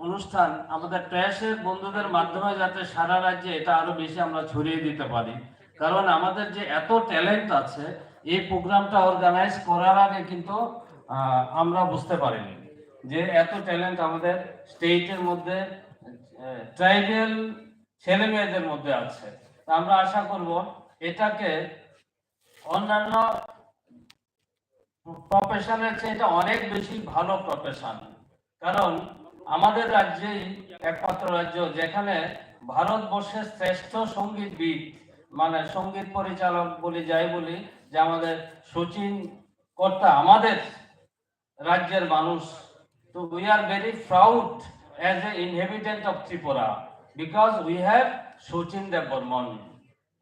অনুষ্ঠান আমাদের প্রেসের বন্ধুদের মাধ্যমে যাতে সারা রাজ্যে এটা আরো বেশি আমরা ছড়িয়ে দিতে পারি, কারণ আমাদের যে এত ট্যালেন্ট আছে, এই প্রোগ্রামটা অর্গানাইজ করার আগে কিন্তু আমরা বুঝতে পারিনি যে এত ট্যালেন্ট আমাদের স্টেটের মধ্যে, ট্রাইবাল ছেলে মেয়েদের মধ্যে আছে। আমরা আশা করব এটাকে অন্যান্য প্রফেশনের চেয়ে এটা অনেক বেশি ভালো প্রফেশন, কারণ আমাদের রাজ্যেই একমাত্র রাজ্য যেখানে ভারতবর্ষের শ্রেষ্ঠ সঙ্গীতবিদ, মানে সঙ্গীত পরিচালক বলি যাই বলি, যে আমাদের সচিন কর্তা আমাদের রাজ্যের মানুষ। তো we are very proud as a inhabitant of Tripura, because we have Sachin Dev Burman.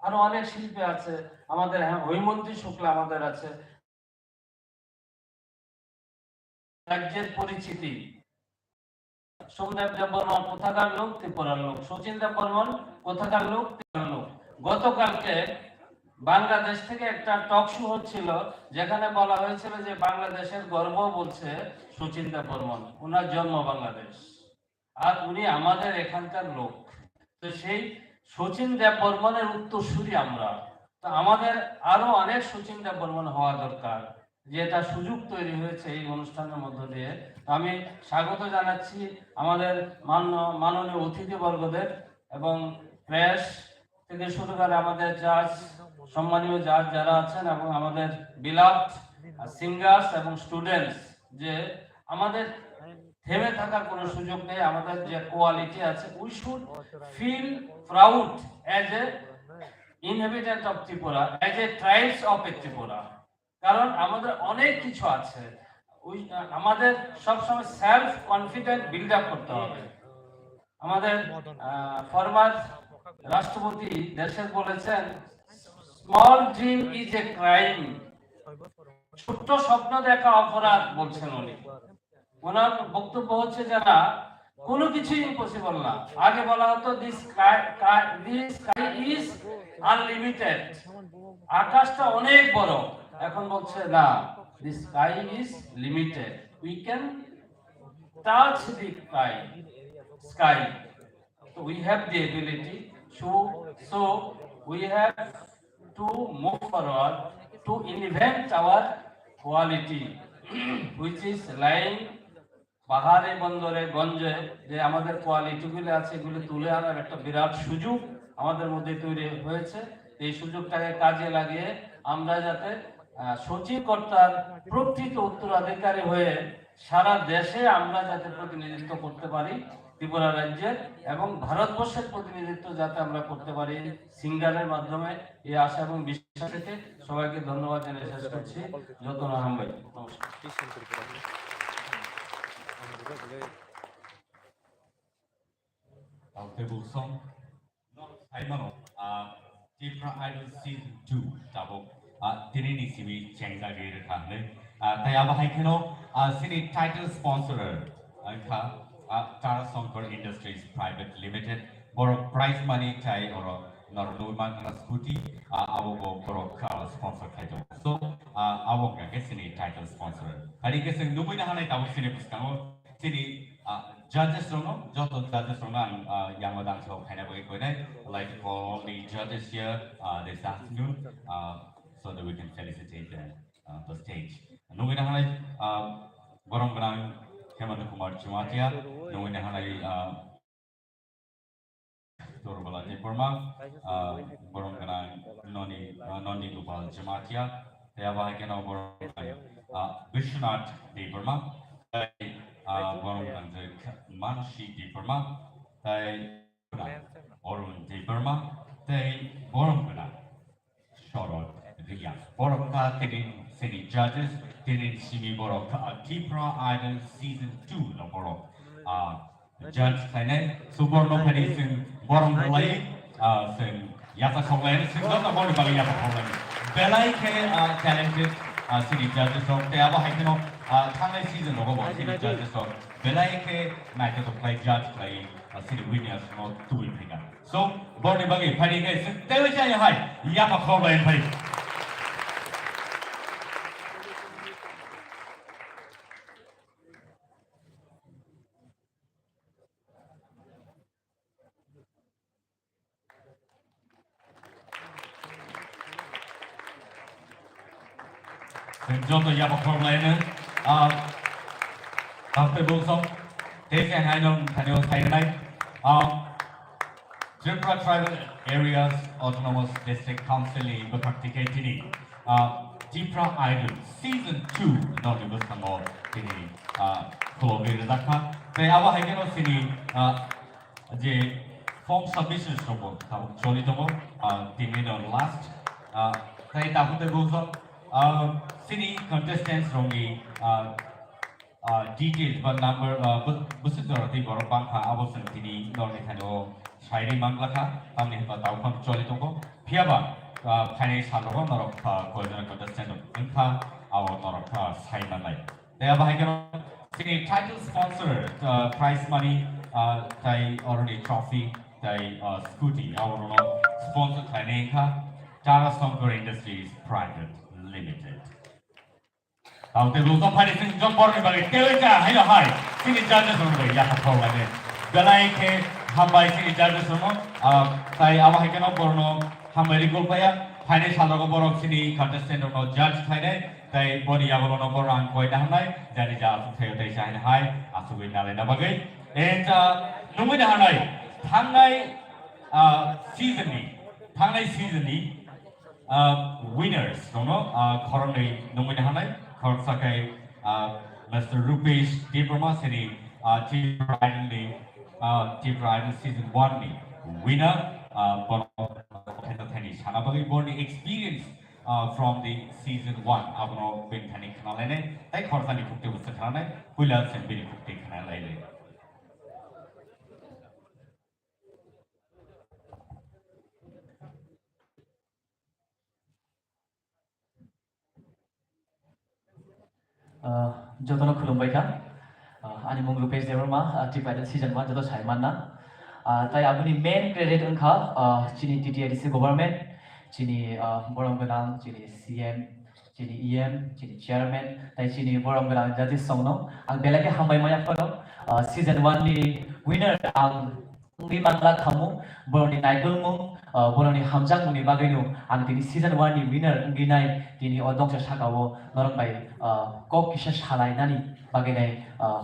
আরো অনেক শিল্পী আছে আমাদের, হ্যাঁ হৈমন্তী শুক্লা আমাদের আছে। রাজ্যের পরিচিতি, সোমদেব দেব বর্মন কোথাকার লোক? ত্রিপুরার লোক। সচিন দেব বর্মন কোথাকার লোক? ত্রিপুরার লোক। গতকালকে বাংলাদেশ থেকে একটা টক শো হচ্ছিল, যেখানে বলা হয়েছিল যে বাংলাদেশের গর্ব বলছে সচিন দেব বর্মন, ওনার জন্ম বাংলাদেশ, আর উনি আমাদের এখানকার লোক। তো সেই সচিন দেব বর্মনের উত্তরসূরি আমরা। তো আমাদের আরো অনেক সচিন দেব বর্মন হওয়া দরকার, যেটা সুযোগ তৈরি হয়েছে এই অনুষ্ঠানের মধ্য দিয়ে। আমি স্বাগত জানাচ্ছি আমাদের মাননীয় অতিথিবর্গদের, এবং প্রেস থেকে শুরু করে আমাদের জাজ, সম্মানীয় জাজ যারা আছেন, এবং আমাদের বিলাভড সিঙ্গার্স এবং স্টুডেন্টস, যে আমাদের থেমে থাকার কোনো সুযোগ নেই। আমাদের যে কোয়ালিটি আছে, we should feel proud as a inhabitant of Tripura, as a tribes of Tripura, কারণ আমাদের অনেক কিছু আছে। আমাদের সবসময় সেলফ কনফিডেন্ট বিল্ড আপ করতে হবে। আমাদের ফরমার রাষ্ট্রপতি দেশের বলেছেন, small dream is a crime, ছোট্ট স্বপ্ন দেখা অপরাধ বলছেন উনি। ওনার বক্তব্য হচ্ছে যে না, কোনো কিছুই ইম্পসিবল না। আগে বলা হতো দিস স্কাই ইজ আনলিমিটেড, আকাশটা অনেক বড়। এখন বলছে না, this sky is limited, we can touch the sky. So we have the ability so we have to move forward to invent our quality which is lying পাহাড়ে বন্দরে গঞ্জে, যে আমাদের কোয়ালিটি গুলো আছে এগুলো তুলে আনার একটা বিরাট সুযোগ আমাদের মধ্যে তৈরি হয়েছে। এই সুযোগটাকে কাজে লাগিয়ে আমরা যাতে সচিবকর্তার প্রকৃত উত্তরাধিকারী হয়ে সারা দেশে আমরা যাতে প্রতিনিধিত্ব করতে পারি ত্রিপুরা রাজ্যের, এবং ভারতবর্ষের প্রতিনিধিত্ব যাতে আমরা করতে পারি সিঙ্গারের মাধ্যমে, এই আশা এবং বিশ্বাস থেকে সবাইকে ধন্যবাদ জানিয়ে শেষ করছি। যতন আহম ভাই, নমস্কার। Table song. Aimano, TIPRA Idol Season 2, Tabok, Tinini Sibi, Chengda Gate Kane, Tayaba Haikeno, Cine title sponsor, Tara Songkor Industries Private Limited, Boro prize money tie or Norman Scooty, our Boro car sponsor title. So, our Cine title sponsor. I guess in Lubina Hane, our Cine Puscano, Cine. Judges don't know, just judges don't know, young adults of Hannibal Equine, like for all the judges here this afternoon, so that we can felicitate the stage. Nungina Hane, Gorong Brang, Hemant Kumar Chumatia, knowing Hanai Dorobala Deporma, Borongana Noni Gopal Chumatia, Yavahakan over Vishnath Deporma, Borongan Manshi Deporma, Orun Deporma, they Borongana. Shorod Ria. Borok Tinin City Judges, Tinin Simi Borok TIPRA Idol Season 2 na Borok. Judge Kane, Suborno Penny Sin Borom Malay, Sin Yata Kolen, Sin not a Borok Yata Kolen. Belay K talented city judges of Teava Hakino, Tane season of city judges of Belay K, Matter to play judge play city winners not 2 figure. So, Borny Buggy, Paddy Gates, David Jay High, Yamakoba and Paddy. Joto Yamakoba after Bulsong, they can handle Kanyo Thailand. TIPRA Tribal Areas Autonomous District Council in Bakaktiketini. TIPRA Idol Season 2 not in Bustango Tini Colombia Zaka. They have a Hageno City the form submissions from Cholitomo, Tini on last. They have the Buzo city contestants from the details but number Busitorati Borobanka Abosan Tini Normitano. Shairi Manglaka, Tamni Batau Cholitogo, Piaba, Chinese Hanover, Norok, Golden Contestant of Inca, our Norok, Simon Light. They have a city title sponsor, prize money, Thai already trophy, Thai scooty, our sponsor Taineka, Tara Songker Industries Private Limited. Now the rules of Paris John Borne by Teleka, Hello High, city judges on the Yakapo, Galake. Hambai city judges tai aba hekeno borno hambai golpaya haine salogo borok sini contestant no judge thaine tai boni yagolo no boran koi dahnai jani ja asu theu tai saine hai asu win nale na bagai and numui dahnai thangai season ni winners no khornai numui dahnai khor sakai Mr. Rupesh Diploma sini TIPRA Season 1 ni winner born experience from the Season 1 abno bin thani khanalene tai khorsani khukte usse khana pula sen bin khukte khanalene jotono khulumbai ka ani mung Rupesh Devarma TIPRA Season 1 joto saimana tai abuni main credit unkha chini TTIDC government chini borom gadang chini CM chini EM chini chairman tai chini borom gadang judges songno ang belake hambai maya phono Season 1 ni winner ang ngi mangla khamu boroni naidol mung boroni hamjang mung ni bagainu ang tini Season 1 ni winner ngi nai tini odong sa sakawo norong bai kok kisha salai nani bagai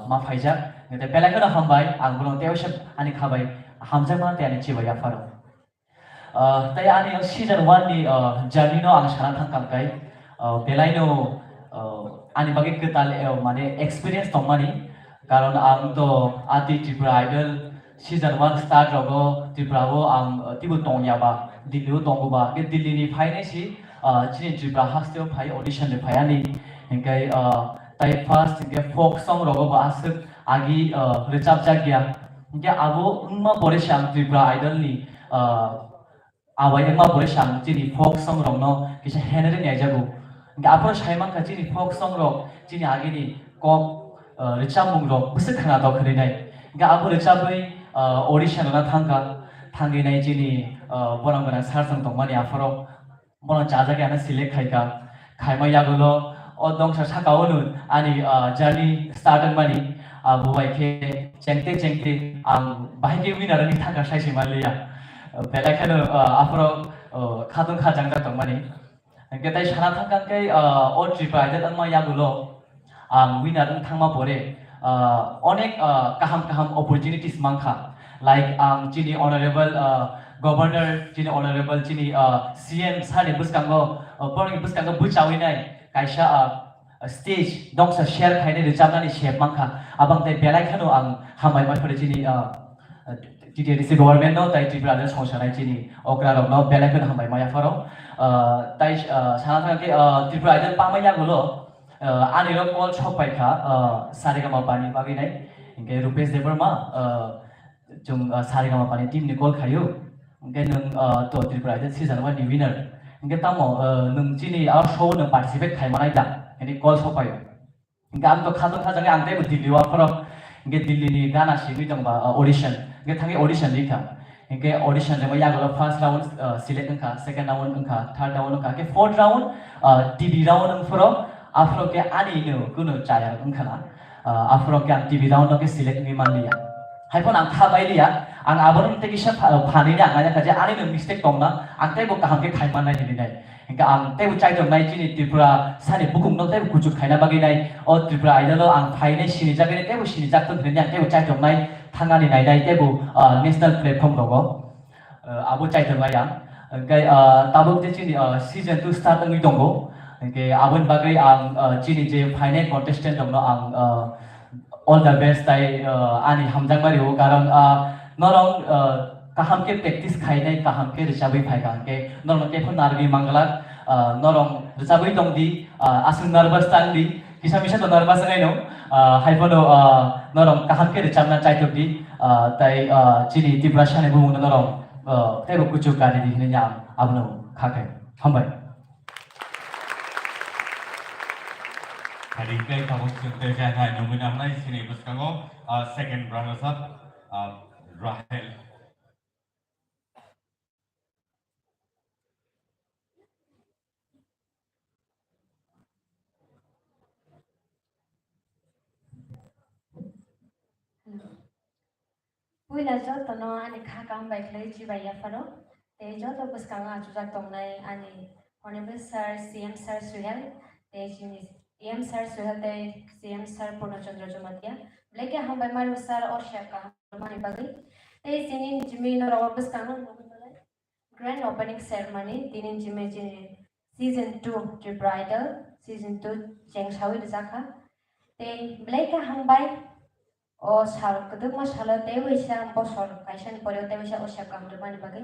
ma faija ngete belake na hambai ang bolong tewshep ani khabai hamjang ma te ani chibaya faro tai ani Season 1 ni journey no ang saran thang kai belaino ani bagai ketal mane experience tomani karon ang to ati TIPRA Idol Season 1 start rogo TIPRA wo ang tibu tongya ba Delhi tongu ba ke Delhi ni phai ne si chini TIPRA hasteo phai audition le phai ani engkai tai first ke folk song rogo ba asuk agi recap jagya engke abo ungma pore sham TIPRA Idol ni awai ungma pore sham chini folk song rong no kisa henere ni ajabu engke apor saimang ka chini folk song rok chini agi ni kok recap mung rok busuk khana do khre nai engke abo recap bai audition na thangi nai chini borang borang sarsang tongmani aforok borang jaja gana select khaika khaima yagulo odong sa sakaonun ani journey started mani abu baike chengte ang bahige winner ni thanga saisi malia belakano aforok khadung khajangda tongmani engke tai sana thangkan kai o TIPRA Idol angma yagulo ang winner ang thangma pore अनेक kaham opportunities mangkha like chini honorable governor chini honorable chini CM sari buskango borning buskango buchawinai kaisa stage dongsa share khaine rechamnani shep mangkha abang tai belai khano ang hamai mai phore chini TTRC government no tai TIPRA den songsanai chini okra rok no belai khano hamai mai afaro tai sana thangke TIPRA den pamaya gulo ani rok call chopai kha sarigama pani baginai ingke rupesh debarma chung sarigama pani team ni call khayo ingke nung to TIPRA den season 1 ni winner ingke tamo nung chini our show nung participate khai manai da ini call chopai ingke am to khadon khajange ang tai Delhi wa pharo ingke Delhi ni gana singui tong ba audition ingke thangi audition likha ingke audition jema yagolo first round select engkha second round engkha third round engkha ke fourth round TV round eng pharo afro ke ani no kuno chaya engkhala afro ke TV round ke select ngi manliya haipon ang thabai liya ang abon te kisa phani ni ang kaje ani no mistake tongna ang tai bo kaham ke khai manai ni nai ingka ang tai bo chai tong nai chini TIPRA sani bukung no tai bo kujuk khaina bagi nai o TIPRA idol ang phaine sini jagene tai bo sini jak ton thenya tai bo chai tong nai thangani nai nai tai bo national platform rogo abo chai tong nai yang kai tabuk te chini season 2 start ngi dongo ingke abon bagai ang chini je phaine contestant dong no ang all the best tai ani hamjang mari ho karon norong kaham ke practice khainai kaham ke richabai phaikan ke norong ke phun narbi mangalak norong richabai dongdi asung nervous tangdi kisa misa to nervous ngai no haipono norong kaham ke richamna chaitokdi tai chini TIPRA shane bumung norong tai ro kuchuk kani di hinya abno khakai hambai hari ke kamu sunte jangan nunggu namai sini buskango second runners up Rahel Puila joto no ani khakam bai khlai chi bai afaro te joto buskanga chujak tongnai ani honorable sir CM sir Suhel te chini CM sir Suhel te CM sir Purnachandra Jumatia bleke ham bai maru sir or shaka mani bagi te chini jimi no ro buskanga grand opening ceremony tinin jimi chini season 2 bridal season 2 cheng shawi rizaka te bleke ham bai o sal keduk mas sala te wisa bosor kaisan pore te wisa osya kamruman bagai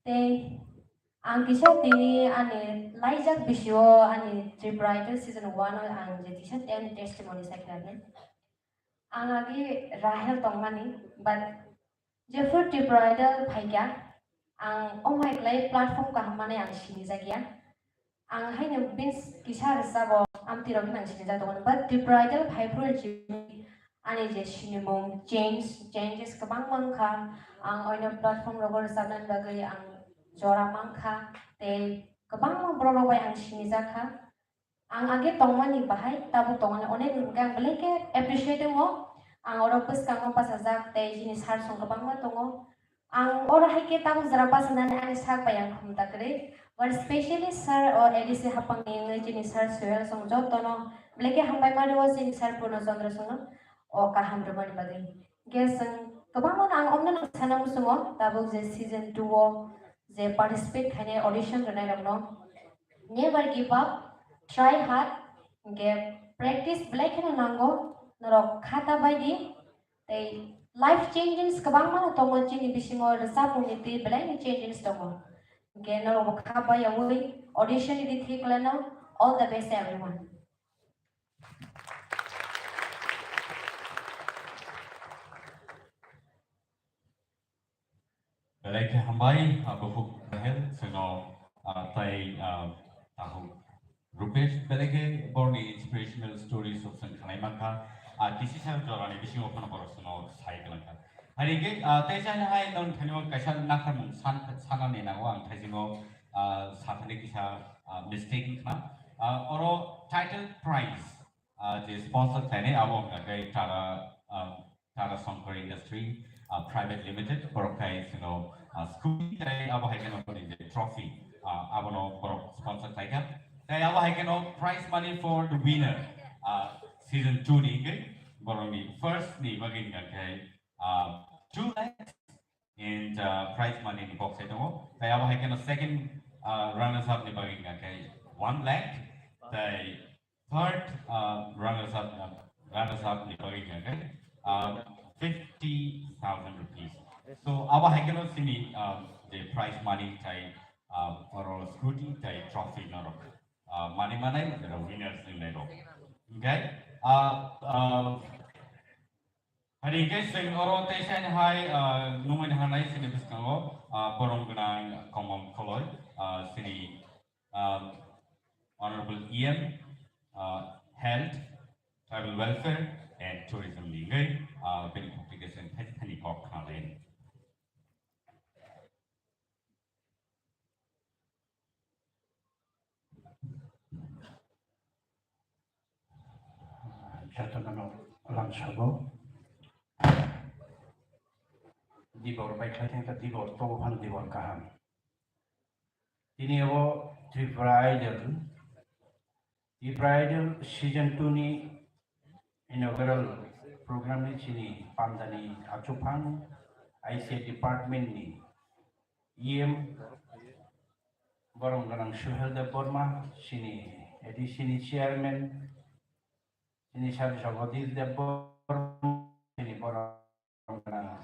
te ang kisa tini ani laijak bisio ani bridal season 1 ang jeti sa 10 testimony sakrane ang agi Rahel tongmani but jefur bridal phaikya ang omai klai platform ka hamane ang sini jagya ang haine bins kisa resabo am tirok nang sini jatongan but bridal phaipur ani je sinimong changes kabang mangkha ang oina platform rogor sanan bagai ang jora mangkha te kabang mang bro bai ang sinijaka ang age tongmani bahai tabu tongmani onek gang beleke appreciate mo ang oro pus kang pasajak te jini sar song kabang ma tongo ang oro haike tabu jara pasanan ang sak bayang khumta kre but especially sir or edisi hapang ngai jini sar Suhel song jotono beleke hambai mari was jini sar Purnachandra song o kaham rumani bagai geseng kabang ang omna sana musungo tabuk je season 2 o je participate khane audition ranai rangno never give up try hard ge practice black khane nango norok khata baidi tei life changes kabang mana tomo chini bisingo resap uniti black changes tomo ge norok khaba yamui audition idi thiklana all the best everyone. Belai hambai bufuk Rahel seno tai tahu Rupesh belai born inspirational stories of sankanai mangka kisi sa jorani bising open boros seno sai kelangka hari ke tai sa hai non thano kaisa nakar mung sana ne na wang thai jingo sathane kisa mistake na oro title prize je sponsor thane abo kai Tara Sonkar Industry Private Limited Porokai school tay abo haikeno the trophy abono porok sponsor taiga tay abo haikeno prize money for the winner season 2 ni borongni first ni bagin gakai 2 lakhs in prize money ni box ito. Kaya ako hakin second runners up ni bagin gakai 1 lakh. Kaya third runners up ni bagin gakai 50,000 rupees. So our hakin sini the prize money kay for all scrutiny kay trophy na ro. Money the winners ni lero. Okay. Hari guys, sing rotation hai numan hanai sini biskango borong guna komom koloi sini honorable EM health, tribal welfare and tourism ligai beni publication thani kok khalen. Jatana langsabo dibor baik lagi kita dibor tohan dibor kaham ini wo TIPRA season 2 ni inaugural program ni sini pandani acupang IC department ni EM borong ganang Suhel de Borma sini sini chairman sini Syar Jagodis de Borma sini borong ganang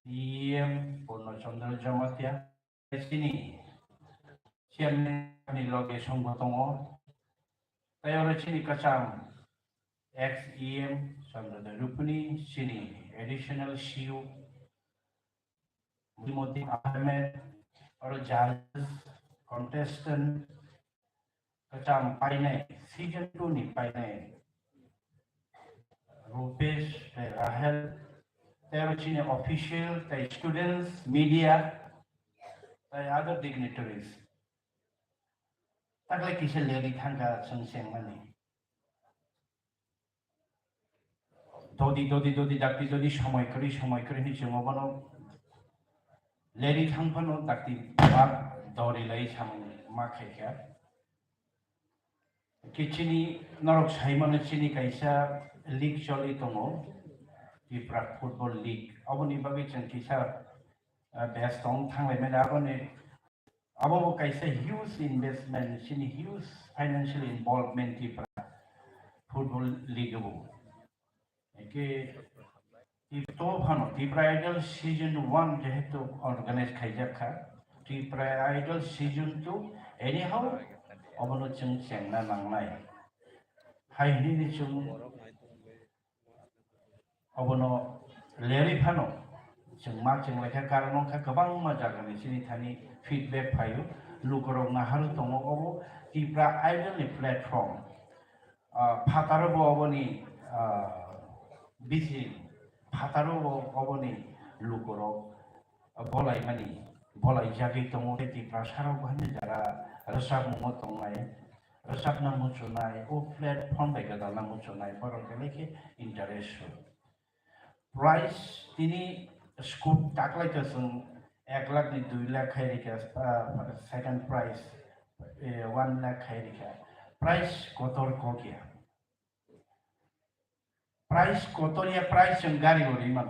EM Purno Chandra Jamatia sini chairman ni loge songgotongo tayo sini kacang ex EM Chandra Rupuni sini additional CU Mudi Ahmed or judges contestant kacang paine season 2 ni paine Rupesh Rahel tayo sini official tayo students media tayo other dignitaries taglay kisah leri thangga sengseng mani dodi dakti dodi সময় kari ni jomo bono leri thangpano dakti bag dori lai samani makhekya kichini norok saimano chini kaisa league choli tongo TIPRA football league aboni bagi chang kisa best tong thanglai mena aboni abo kaisa huge investment chini huge financial involvement TIPRA football league abo ke to phano TIPRA Idol season 1 jehetu organize khaijakha TIPRA Idol season 2 anyhow abono chung chengna nangnai hai ni chung abono leri phano chung ma chung lekha karon kha kabang ma jagani sini thani feedback phayu lukorok na haru tongo obo TIPRA Idol ni platform phataro bo oboni bisi phataro bo oboni lukorok bolai mani bolai jagi tongo TIPRA sarok bhani jara rasak mo tongai rasak na mo chunai o platform bai gadal na mo chunai borok keleke interest price tini scoop taklai ka sung 1 lakh ni 2 lakh khairika second price 1 lakh khairika price kotor kokia price kotoria price yang gari ori man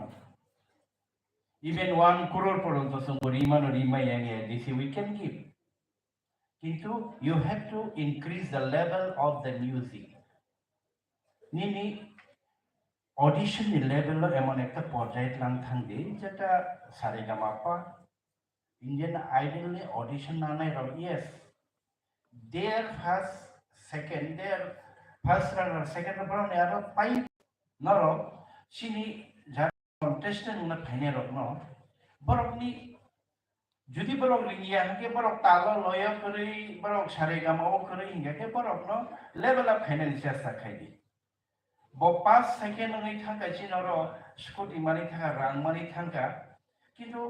even 1 crore poronto sung ori man ori mai yang this we can give kintu you have to increase the level of the music nini audition ni level lo emon ekta porjay lang thangde jeta saregama Indian Idol ni audition nanai ro yes their first runner second runner ne aro pai naro sini jar contestant na phane ro no borok ni judi borok ringia ke borok talo loya kori borok saregama o kori hinga ke borok no level of financial sakhai bo 5 second ngai thangka chinoro scooty mani thangka rang mani thangka kintu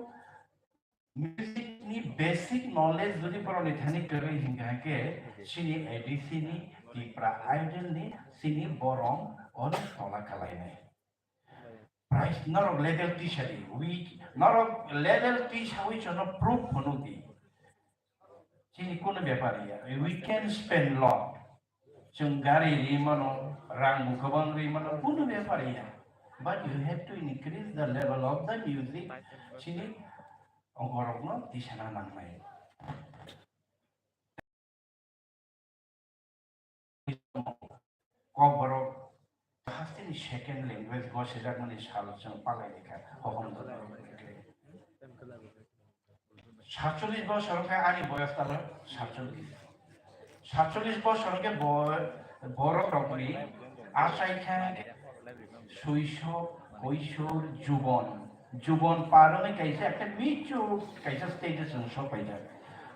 music ni basic knowledge jodi poroni thani kori hinga ke sini ADC ni TIPRA Idol ni sini borong on tola kalai nai price norok level t-shirt we norok level t-shirt which no proof honuti sini kono byapari ya we can spend lot chung gari rimano rang mukhabang rimano kono byapari ya but you have to increase the level of the music chini ongorokno disana nangnai kok borok hastini second language go sejak mani sal jeng palai lekha hohom do 47 বছরকে আনি বয়স তার 47 বছরকে বড় রকমই আশাইখা শৈশব কৈশোর যুবন পারনে কাইছে একটা মিচুর কাইছে স্টেজে সবাই যায়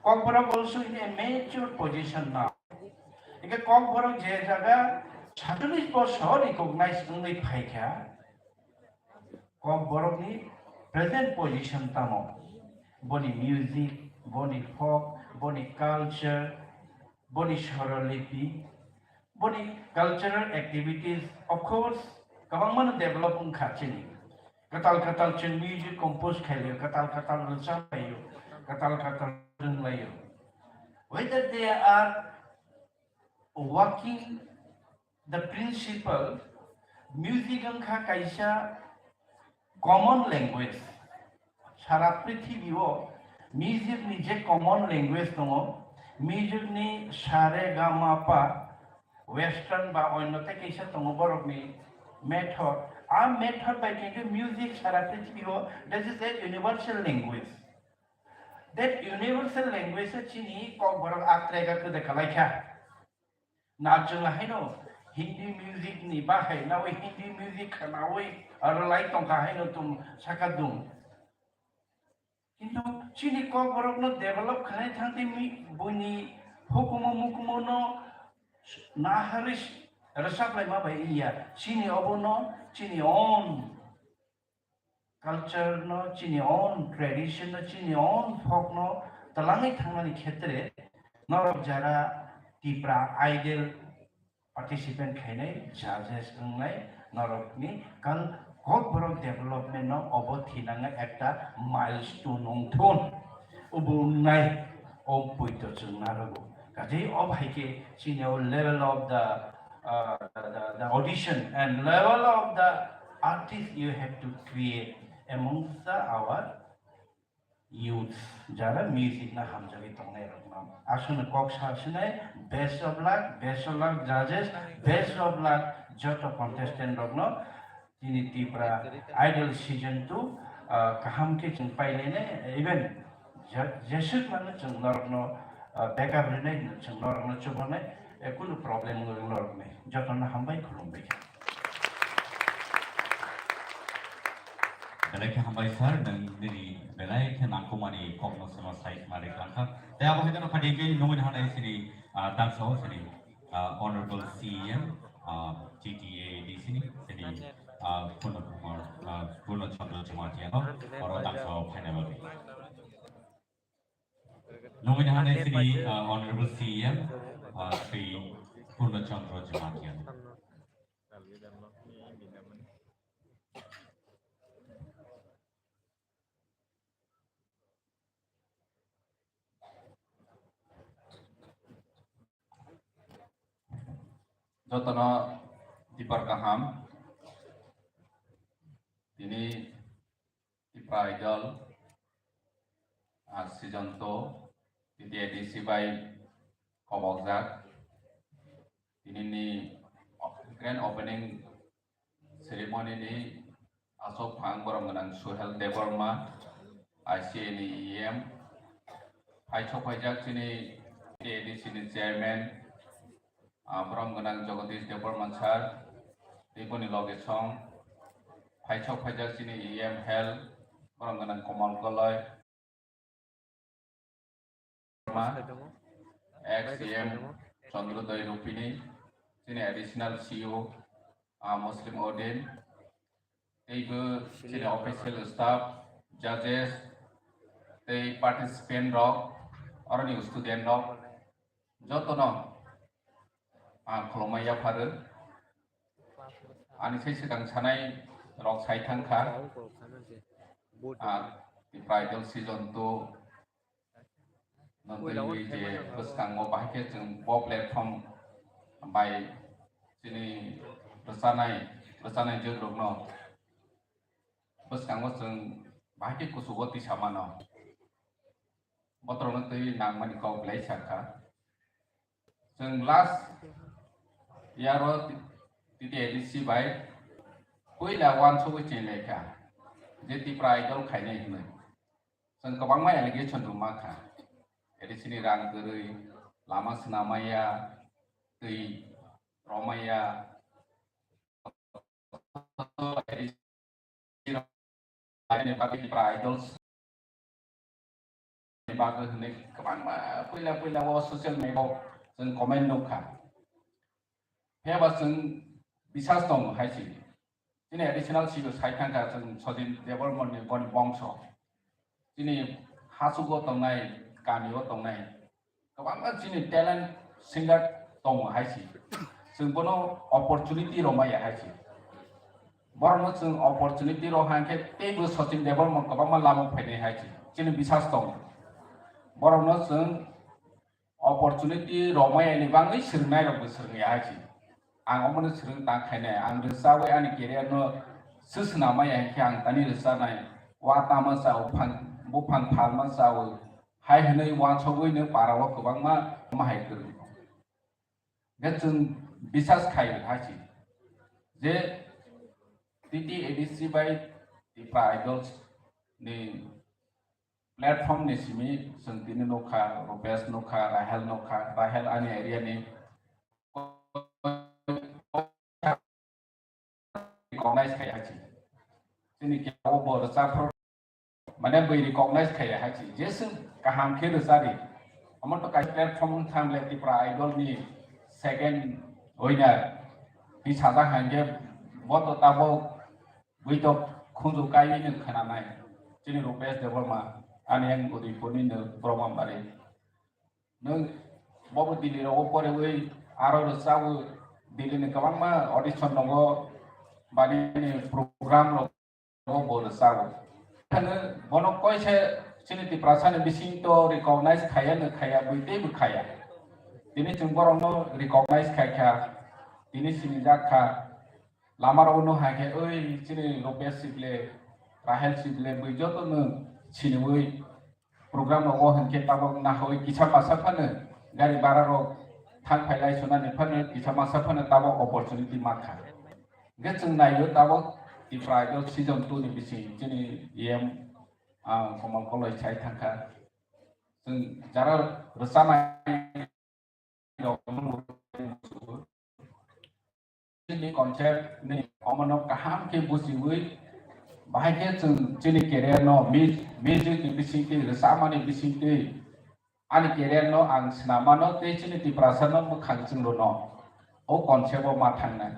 ককবরা বলছো ইন এ মেচুর পজিশন না একে ককবরা যে জায়গা 47 বছর রিকগনাইজ নই ফাইখা ককবরনি প্রেজেন্ট পজিশন তামো boni music, boni folk, boni culture, boni sorolipi, boni cultural activities. Of course, kabang mana develop kachini. Katal chen music compose khayo, katal rasa layo, katal rung layo. Whether they are working the principle, music angka kaisa common language. Sara পৃথিবীও music নি যে common language দङ music নি সারে গা মা পা western বা অন্যতে কেসা দङ বরকনি মেথড আর মেথড বাই কিন্তু মিউজিক সারা পৃথিবীও that is a universal language that universal language চিনি কক বরক আত্রেগা কদে কালাইখা না जों हायनो हिंदी म्यूजिक नि बाहाय ना ओइ हिंदी म्यूजिक खानावै आरो लाइक दंखा हायनो तुम साका दुं কিন্তু চিনি কক বরকনো ডেভেলপ খানাই থাকতে বনি হুকুমো মুকুমো ন না হারিস রসাপ্লাই মা ভাই ইয়া চিনি অবনো চিনি অন কালচার ন চিনি অন ট্রেডিশন ন চিনি অন ফক ন তালাঙাই থাংনানি ক্ষেত্রে নরক যারা টিপ্রা আইডল পার্টিসিপেন্ট খাইনাই জাজেস ওংনাই নরকনি কাল কত বড় ডেভেলপমেন্ট ন অবথিনাঙা একটা মাইলস্টোন অংথন উবুংনাই অবৈত जोंनारगो কাজে অভাইকে চিনিও level of the audition and level of the artist you have to create amongst our youth যারা মিউজিক না হামজাবি তংনাই রকম আসলে কক শাসনে বেস্ট অফ লাক জাজেস বেস্ট অফ লাক যত কন্টেস্টেন্ট রকম তিনি টিপ্রা আইডল সিজন 2 কাহাম के जों पाइलेने इभेन जेसुक माने जों नरकनो बेकअप रेने जों नरकनो चुबने कुनु प्रॉब्लम नरकने जतन हामबाय खुलुमबाय Belai hambai sar dan dari belai ke nangkumani komno sama site mari langkah. Tapi apa kita nak pakai nomin hanai sini tak sah sini honorable CM GTA di sini Puno Chandra Jumatiano orang tak sah panel lagi. Nomin hanai sini honorable CM Sri Puno Chandra Jumatiano. Jotono TIPRA kaham, ini TIPRA idol, season 2, ini edisi by Kobokzak, ini grand opening ceremony ini asok phang borong menang Suhel Deborma, ICNI EM, Haicok Pajak sini edisi ini chairman. From Ganang Jagadish Department Sir, Riponi Logesong, Paichok Pajak Sini EM Health, from Ganang Komal Koloi, ex-EM Chandrodai Rupini, Sini additional CEO, Muslim Odin, Sini official staff, judges, the participant rock, or new student rock, Jotono. Kolomaya pada, ani saya sedang sanai rock saya tangkar, di bridal season 2, nanti di besang mau pakai jeng platform, by sini bersanai jeng rokno, boskango जों bahake kusuboti samano botrono tei nangmani kau play saka जों last year titi edisi bai koila wan so chen leka je TIPRA idol khainai hino जों गोबां माइ allegation duma kha edisini rang gărui lama senamaya tei romaya ini bagi TIPRA idols bagi hene गोबां पहिला वो social media जों comment दंखा हेबा जों बिसास दं हायसि दिनै additional सिबो साइथांखा जों सजिन development नि बन बंश दिनै हासुगो दंनाय गामियाव दंनाय गोबां दिनै talent singer दं हायसि जों बनो opportunity रमाया हायसि बरनो जों opportunity रहांखे तेबो सजिन development गोबां लामा फैनाय हायसि दिनै बिसास दं बरनो जों opportunity romaya ni bangai sirnai ro sirngai haji ang omone sirng ta khainai ang resawe ani career no susna maya ke ang tani resanai wa tama sa bupang phalma sawo hai hnei wa chogoi ne parawa kobang ma mahai kir gachun bisas khai haji je titi edc by TIPRA idols ni platform ni simi sentini nokha robes nokha rahel ani area ni recognize kaya haji sini kya obo sa pro mane boi recognize kaya haji jesu kaham khe sari amon to kai platform tham le TIPRA idol ni second winner ni sada hange boto tabo boi to khunju kai ni khana nai sini robes developma ani yang udi puni ne program bari nung bobo dili ro opore we aro sawu dili ne kabang ma audition nongo bani ne program lo bo sawu kana bono koi se sini TIPRA sane bising to recognize khaya ne khaya buite bu khaya dini chung borong no recognize kha dini sini jakha lamar ono ha ke oi sini robes sible rahel sible bui joto ne sini program no hanke tabok na hoi kisah masa phane gari bara ro thang phailai sunani phane kisah masa phane tabok opportunity makha gechung nayo tabok TIPRA idol season 2 ni bisi jini em komal koloi chai thangka जों jara resama ini konsep ni omono kaham ke busiwi bahaya जों jini career no music ni bisingti resama ni bisingti ani career no ang senama no te jini TIPRA no mukhang jing no o konsep o mathang na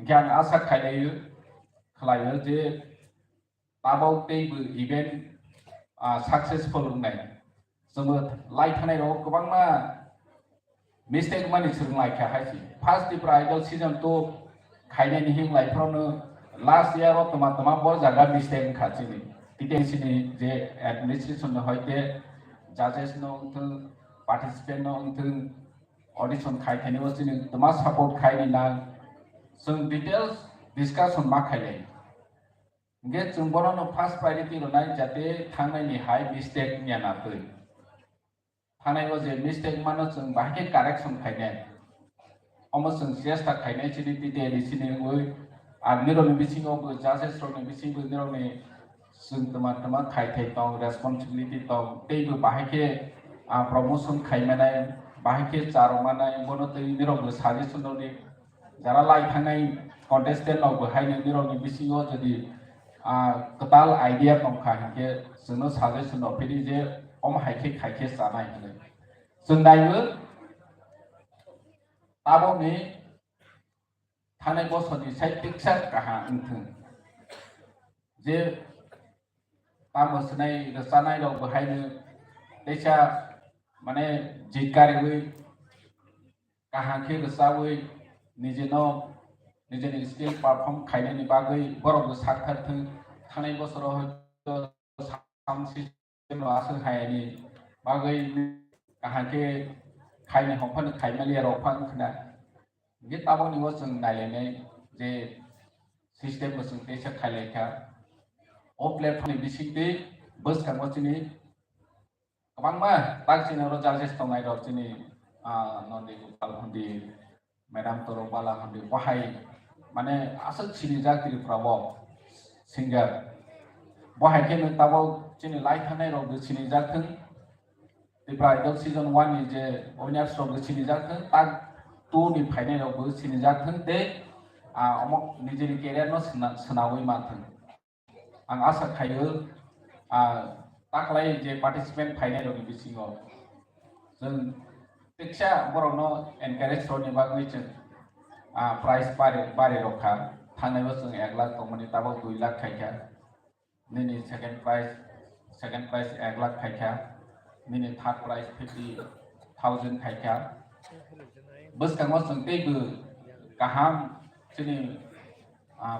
yang asa khalayu je tabau te event successful nai जोङो लाइ थानाय रो गोबां मा mistake मानि सिरं लाइ खा हायसि first TIPRA idol season 2 खायनाय नि हिं लाइ फ्रावनो लास्ट इयर रो तमा ब जागा मिस्टेक खाचिनि टिटेंसिनि जे एडमिनिस्ट्रेशन न होयते जजेस नो पार्टिसिपेंट नो ऑडिशन खायथानि वसिनि तमा सपोर्ट खायनि ना जों डिटेल्स डिस्कशन मा खायले गे जों बरनो फर्स्ट प्रायोरिटी रो नाय जाते थांनायनि हाई मिस्टेक नियाना फै थानाय जे मिस्टेक मानो जों बाहाय करेक्शन खायनाय अमो जों चेष्टा खायनाय चिनि टिटेलि चिनि ओइ आर निरनि बिसिङाव जजेस रोनि बिसिङाव निरनि जों तमा खायथाय दं रेसपॉन्सिबिलिटी दं दैबो बाहायके प्रमोशन खायमानाय बाहायके चारमानाय बनो दै निरनि साजेशन दनि जरा लाइ थांनाय कन्टेस्टेंट नाव बाहायनो निरनि बिसिङाव जदि total idea tong kha ke जोंनो साजेशन अफिनि जे अम हाइके खाइके जानाय होनो जों नायबो ताबोनि थानाय बसनि साइड पिक्चार काहा उनथों जे तामसनाय रसानाय रो बहायनो दैसा माने जिकारिबै काहा के रसाबै निजेनो निजेनि स्किल परफॉर्म खायनायनि बागै बरबो साथारथों थानाय बोसोराव साउंड सिस्टेम आसो हायनि बागै काहाके खायनो हमफानो खायमालिया रफां खना बे ताबोनि जों नायलायनाय जे सिस्टेम जों दैसा खायलायखा o platform ni bisingti bus kang chini kabangma tak chini ro judges tongai ro chini nodi gopal hondi madam toro bala hondi wahai mane asal chini jakiri prabo singer wahai ke tabo chini light hanai ro chini jakthung TIPRA idol season 1 ni je winners ro chini jakthung tak 2 ni final ro chini jakthung te amok nijeri career no senawi mathung ang asa khayo taklai je participant final ro bisingo जों पिक्सा बरनो encourage रनि बागै जों price बारे रखा थांनायबो जों 1 लाख दंमोन दाबो 2 लाख खायखा निनि सेकेंड प्राइस 1 लाख खायखा निनि थर्ड प्राइस 50,000 खायखा बसकांगो जों तेबो गाहाम जोंनि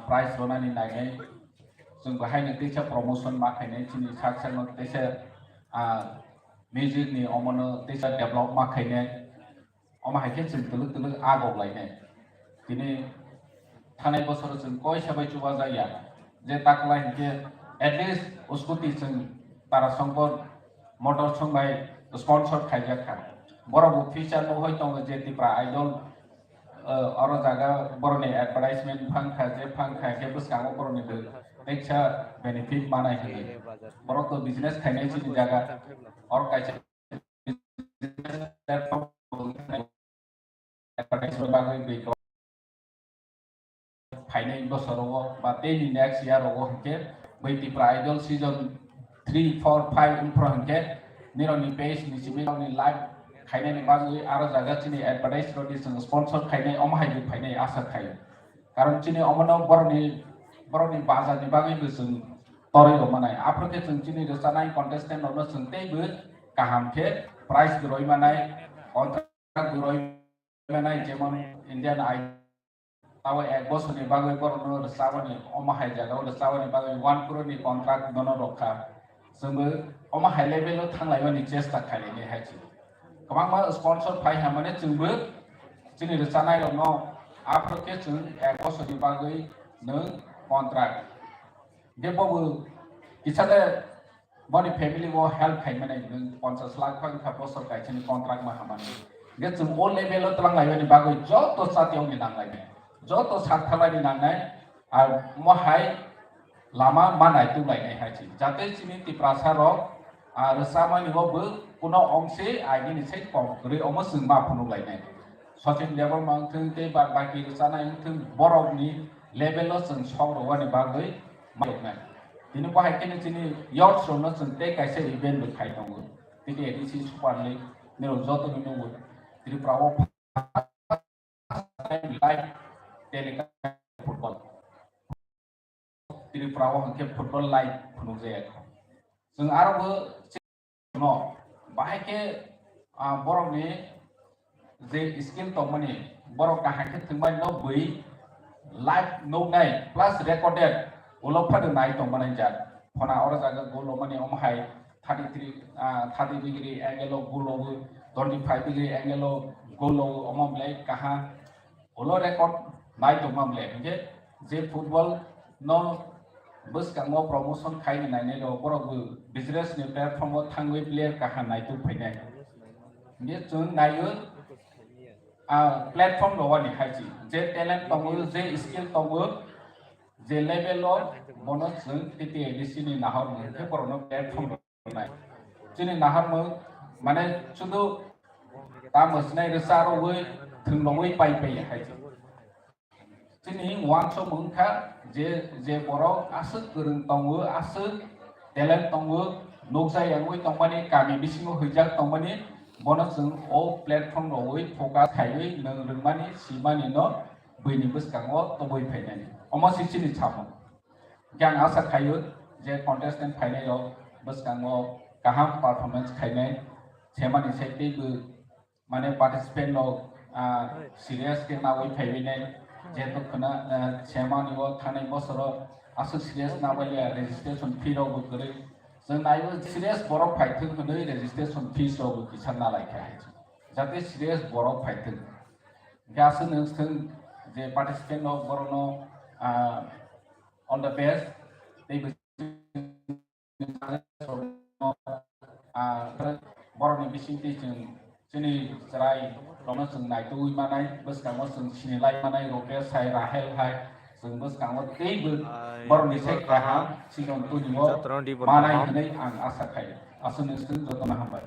प्राइस रनानि नायनाय जों बाहायनो तेसा प्रमोशन माखायनाय जोंनि साक्सेसनो तेसा music ni omono tesa develop makhaine oma haike जों तलुक आगौ लायनाय दिनै थानाय बोसोर जों कय साबाय जुवा जाया जे ताकलाय के एटलिस्ट उसकुति जों तारा संपर मोटर संबाय स्पॉन्सर खायजाखा बरबो फीचर न होय दङ जे TIPRA आइडल अर जागा बरनि एडभार्टाइजमेंट फांखा जे फांखा के बसकांगो बरनि तेसा बेनिफिट मानाय होयो बरको बिजनेस खायनाय जोंनि जागा और कैसे प्लेटफॉर्म एडवर्टाइजमेंट बागै बेखौ फाइनाल बोसोराव बा तेनि नेक्स्ट इयार आव हंके बै TIPRA आइडल सीजन 3 4 5 इनफ्रा हंके निरनि पेज निसिबिनि लाइव खायनायनि बागै आरो जागासिनि एडवर्टाइज रनि जों स्पॉन्सर खायनाय अमहायनि फायनाय आसा खायो कारण चिनि अमनो बरनि बाजारनि बागैबो जों तरियो मानाय आफोरके जों चिनि रसानाय कन्टेस्टेंट अनो जों तेबो गाहाम के प्राइस गरय मानाय कन्ट्राक्ट गरय मानाय जेमन इंडियन आइडल ताव 1 बोसोरनि बागै बरनो रसावनि अमहाय जागाव रसावनि बागै 1 करोड़नि कन्ट्राक्ट दनो रखा जोंबो अमहाय लेभेलाव थांलायबानि चेष्टा खालायनो हायछि गोबां स्पॉन्सर फायहा माने जोंबो जोंनि रसानाय न आफोरके जों 1 बोसोरनि बागै नों कन्ट्राक्ट देबो किसाले बनि फैमिली वो हेल्प खायमाने नों 50 लाख फांखा बोसोर गायथिनि कन्ट्राक्ट मा हामानि गे जों अल लेभेलाव तलांलायबानि बागै जत साथियावनि नांलायनाय जत साथालायनि नांनाय आरो महाय लामा मानाय तुलायनाय हायछि जाते चिनि TIPRA सारो आरो सामानिबो कुनो अंशे आइदिनि से कम गरे अमो जों मा फनुलायनाय सचिन लेवल मांथों ते बाकी जानाय थों बरफनि लेभेलाव जों सावरवानि बागै मायनाय दिनै बाहायकेनो जोंनि यार्ड्स रनो जों ते कैसे इवेंट खाय दङ दिनै एडिसि सुपार लीग नेरो जत नुनो दिनै प्राव लाइव टेलिका फुटबल दिनै प्राव हंके फुटबल लाइव फुनु जाया जों आरोबो न बाहायके बरनि जे स्किल तमनि बर काहाके थंबाय न बै लाइव नौनाय प्लस रेकर्डेड उलफाद नाय दंमानाय जा फना और जागा गोलो माने अमहाय 30 डिग्री एंगल गोलो 25 डिग्री एंगल गोलो अममले कहा उलो रेकॉर्ड नाय दंमामले जे जे फुटबॉल न बस कांगो प्रमोशन खायनि नायने रो बरबो बिजनेस नि प्लेटफॉर्म थांगै प्लेयर कहा नाय तो फैनाय जे जों नायो प्लेटफॉर्म लवानि हायछि जे टैलेंट दङ जे स्किल दङ जे लेवल bonus जों TTADC नि नाहर मोनसे बरनो प्लेटफॉर्म नाय जोंनि नाहर माने सुदु ता मसनाय रसारवै थंलवै पाइपाय हायछि जोंनि वानसो मोनखा जे बरो आसो गोरों दङ आसो टैलेंट दङ नगजायावै दंमाने गामि बिसिङाव हैजाक दंमाने bonus जों ओ प्लेटफॉर्म लवै फोकस खायै नों रोंमानि सिमानि न बैनि बसकाङो तबै फैनाय अमसिसिनि छामो ज्ञान आशा खायो जे कन्टेस्टेंट फाइनाल बसकाङो गाहाम परफॉर्मेंस खायनाय सेमानि सेटिबो माने पार्टिसिपेंट नो सीरियस के नावै फैनाय जेतो खना सेमानि वो थानाय बोसोर आसो सीरियस नावैया रेजिस्ट्रेशन फी रावबो गरे जों नायो सीरियस बरफ फाइथों होनो रेजिस्ट्रेशन फीस रावबो किसान नालायखा जाते सीरियस बरफ फाइथों गासो नोंथों जे पार्टिसिपेंट नो बरनो ऑल द बेस्ट they बर'नि बिसिंथि जों जोंनि जाय रंना जों नायदुइ मानाय बसकाङाव जों सिनिलाय मानाय रके साय राहेल हाय जों बसकाङाव दैबो बर'नि सायख्लाहा सिगां तुनियाव मानाय होनै आं आसा खायो आसनोसो जतन हामबाय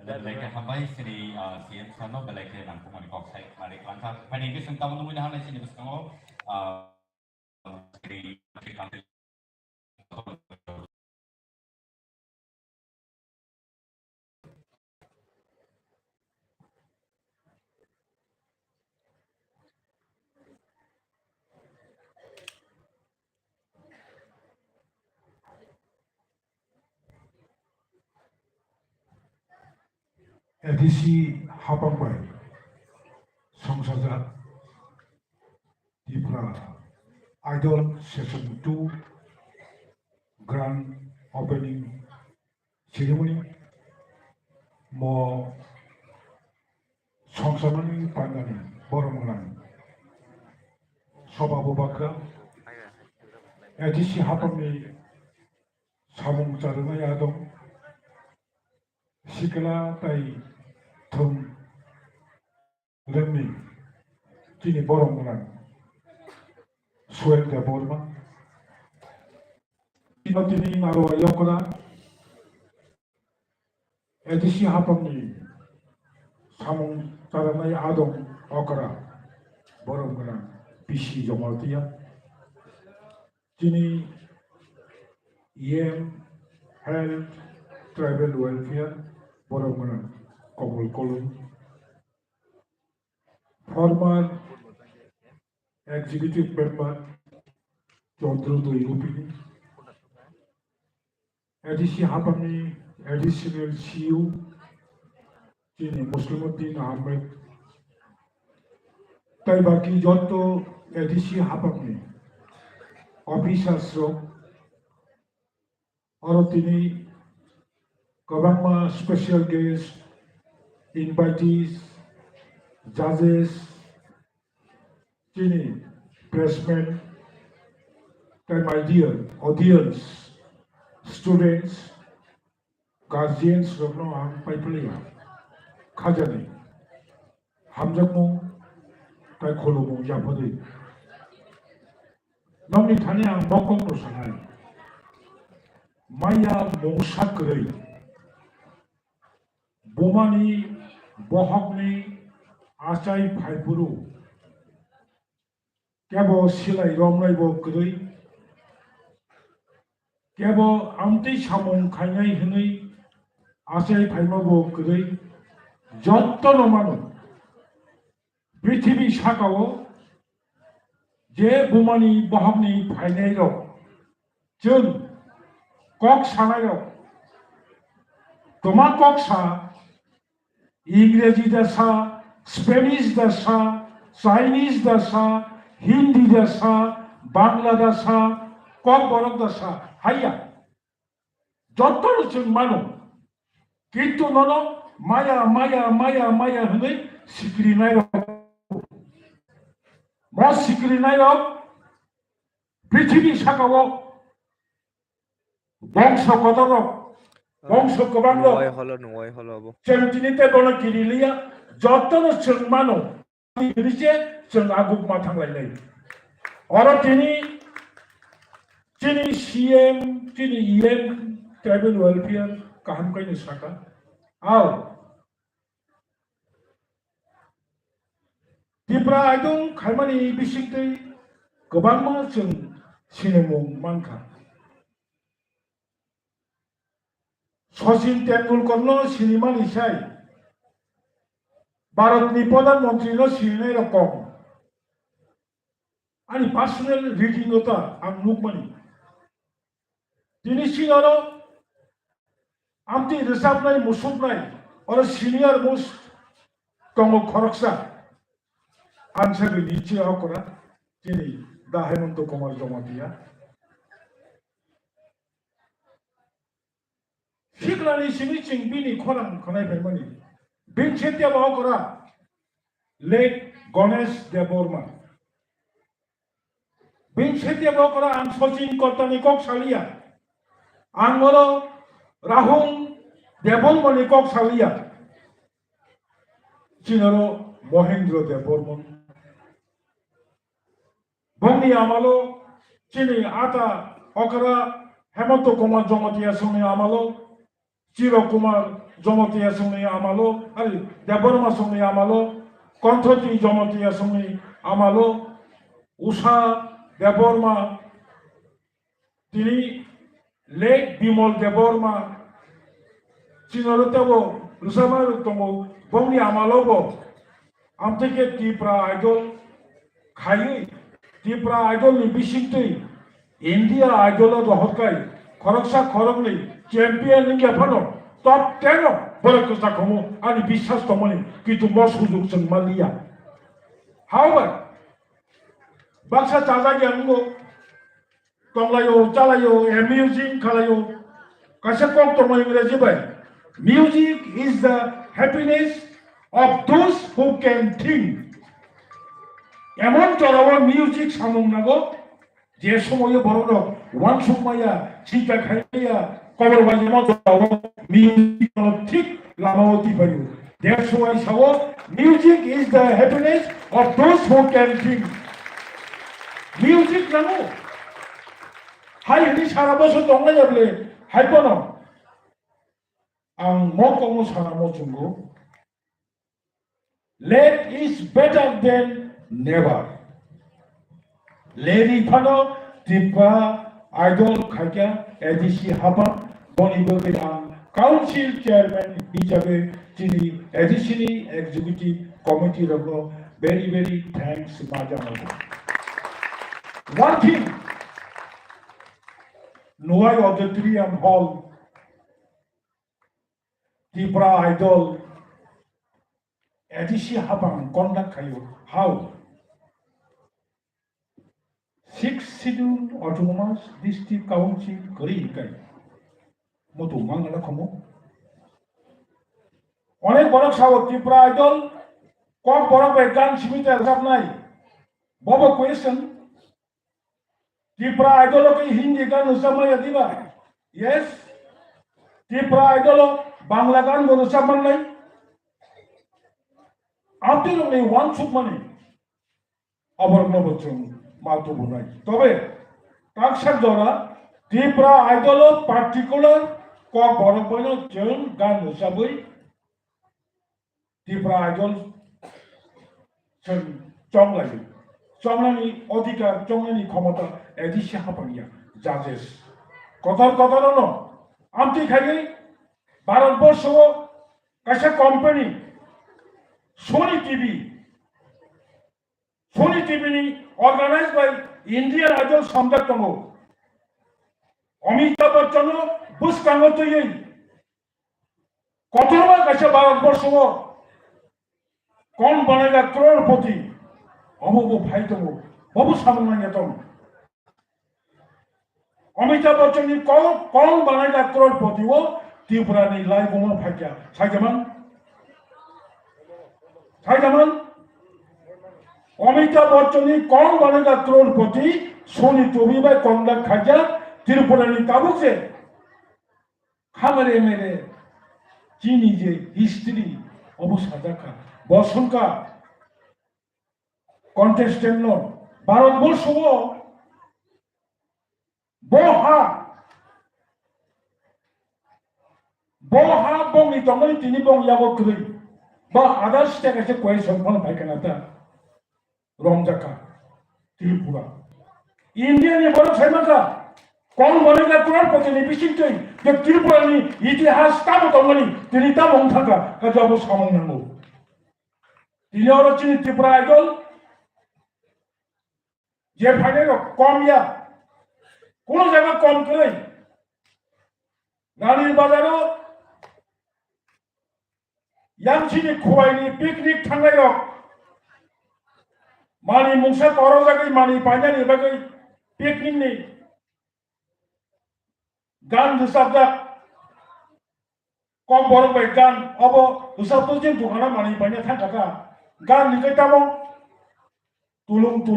Belai hambai sini sian sano belai ke nangku mani kok sai mari langkah pani ke sengkamu nemu dah hanai sini bersama sini kantil edisi habangbai Songsaja TIPRA Idol Session 2 Grand Opening Ceremony mo Songsamani Pandani Boromlan Sobabobaka edisi habangni Samung Charana Yadong Sikala Tai Thum Lemni Kini Boromlan Suel de Borma Kinotini Naro Yokora edisi hapamni Samung Taranai Adong Okara Boromlan Bishi Jomaltia Kini Health Tribal Welfare Boromlan Komul Kolum former executive member Jodro Doyupi edisi hapamni additional CEO Kini Muslimuddin Ahmed Tai baki joto edisi hapamni officers aro tini Kabangma special guest invitees judges Kini pressmen and my dear audience students guardians Ragno Ang Paipulia Kajani Hamjakmo Tai Kolomo Yapodi Namni Tanya Mokong Rosanai Maya Mosakri Bomani Bohokni Achai Paipuru Kabo Silai Romnai Bo Gri Kabo Amti Samon Kanai Hini Achai Paimabo Gri Jotono Manu Britibi Shakawo Je Bomani Bohokni Painero Jun Kok Sanayo Toma Koksa English dasa, Spanish dasa, Chinese dasa, Hindi dasa, Bangla dasa, Kok Borok dasa, Haya. Jotor chung mano. Kintu nono Maya hune sikri nairo. Mo sikri nairo. Prithibi sakawo. Bongso kodorok. Bongso kobanglo. Cengtinite bono kirilia. Jotor chung mano. Dirije chung aguk matang lain. Orang Tini CM, Tini EM, Tribal Welfare, kaham kay nisaka. Aw. TIPRA Idol kalmani bisikte gobang mga chung sinemong mangka. Sosin Tendulkar no sinima nisay. Bharat ni Pradhanmantri no sinay rakong. Ani personal reading ota ang nukmani. Tini sinano amti resap nai musuk nai or senior most tongo koroksa answer niche akora tini dahemonto Kumar Jomatia Shiklani siniching bini korang konai pemani bin chetia akora late Ganesh Deborma Binsetia bokora ang sojin kotani kok salia. Ang molo rahung debon mani kok salia. Chinaro Mohendro Debormon. Bongni amalo chini ata okara Hemanto Kumar Jomatia Sumi amalo Chiro Kumar Jomatia Sumi amalo ali Deborma Sumi amalo Konthoti Jomatia Sumi amalo Usha Deborma Tini Lake Bimol Deborma Chinorotabo Rusamaru Tomo Bongni amalobo Amteke TIPRA idol Khayi TIPRA idol ni bisintui India idol rohokai Khoroksa khorokli champion ninga phano top 10 Barakusta komo ani bishas tomoni kitu mos huzuk sung malia. However, Baksa Tazagi Ango Tonglayo Chalayo amusing Kalayo Kasakok Tomoni Rajibai. Music is the happiness of those who can think. Emon cholawa music samung nago je somoye borono one somaya chita khaiya cover bajano cholawa music no thik lamawati payu. That's why sawo music is the happiness of those who can think. Music nago hai ni sara boso tonga jable hai kono ang mokongo sara mo chungo late is better than never. Lady Pano, TIPRA, Idol Khakia, Edisi Hapa, Boniboke Council Chairman, Hijabe, Chini, Edisini Executive Committee Rogo, very thanks, Majamo. One thing, Noai Auditorium Hall, TIPRA Idol, Edisi Hapang, conduct how? 6 scheduled autonomous district council Korea kai. Motu mangala komo. Onek borok sawo TIPRA idol kom borok began simite sab nai. Bobo question. TIPRA idol ke Hindi gan usama yadiba. Yes. TIPRA idol Bangla gan usama nai. Until only one soup money. Our noble Mato Bunai. Tobe, Takshan Dora, TIPRA idol particular, Kok Borobono, Jung, Gan Sabui, TIPRA idol, Chonglani, Chonglani, Odika, Chonglani, Komota, Edisha Hapania, judges. Kotar, Amti Kagi, Baran Bosho, Kasha Company, Sony TV organized by Indian Idol Samdak Tongo. Amitabh Bachchan Bush Kangoto Yin. Kotorma Kasha Bharat Borsho. Kon Banega Crorepoti. Omobo Bhaitomo. Bobu Samanyatom. Amitabh Bachchan Kon Banega Crorepoti wo TIPRA ni live mo phakya. Sajaman. Amitabh Bachchan kon banega crorepoti Sony Tobi by conduct khaja Tripura ni tabukse khamare mere chini je history obo sajaka bosunka contestant no Bharat Borsho boha bongi tongani tini bong yago kri ba others take as a question from Baikanata Romjaka Tripura Indian Borok Saimaka Kon Bonega Kuran Potini Bishintui the Tripurani Itihas Tamo Tongani Tinita Montaka Kajabo Samanango Tinorochin Tripura Idol Jepanero Komya Kuno Jaga Kom Kray Nani Bazaro Yamchini Kuwaini Picnic Tangayok Mani Musa Korozagai Mani Panjani Bagai Picnic ni Gan Sabda Kom Borok by Gan Obo Usapujin Tukana Mani Panya Tangaka Gan Niketamo Tulung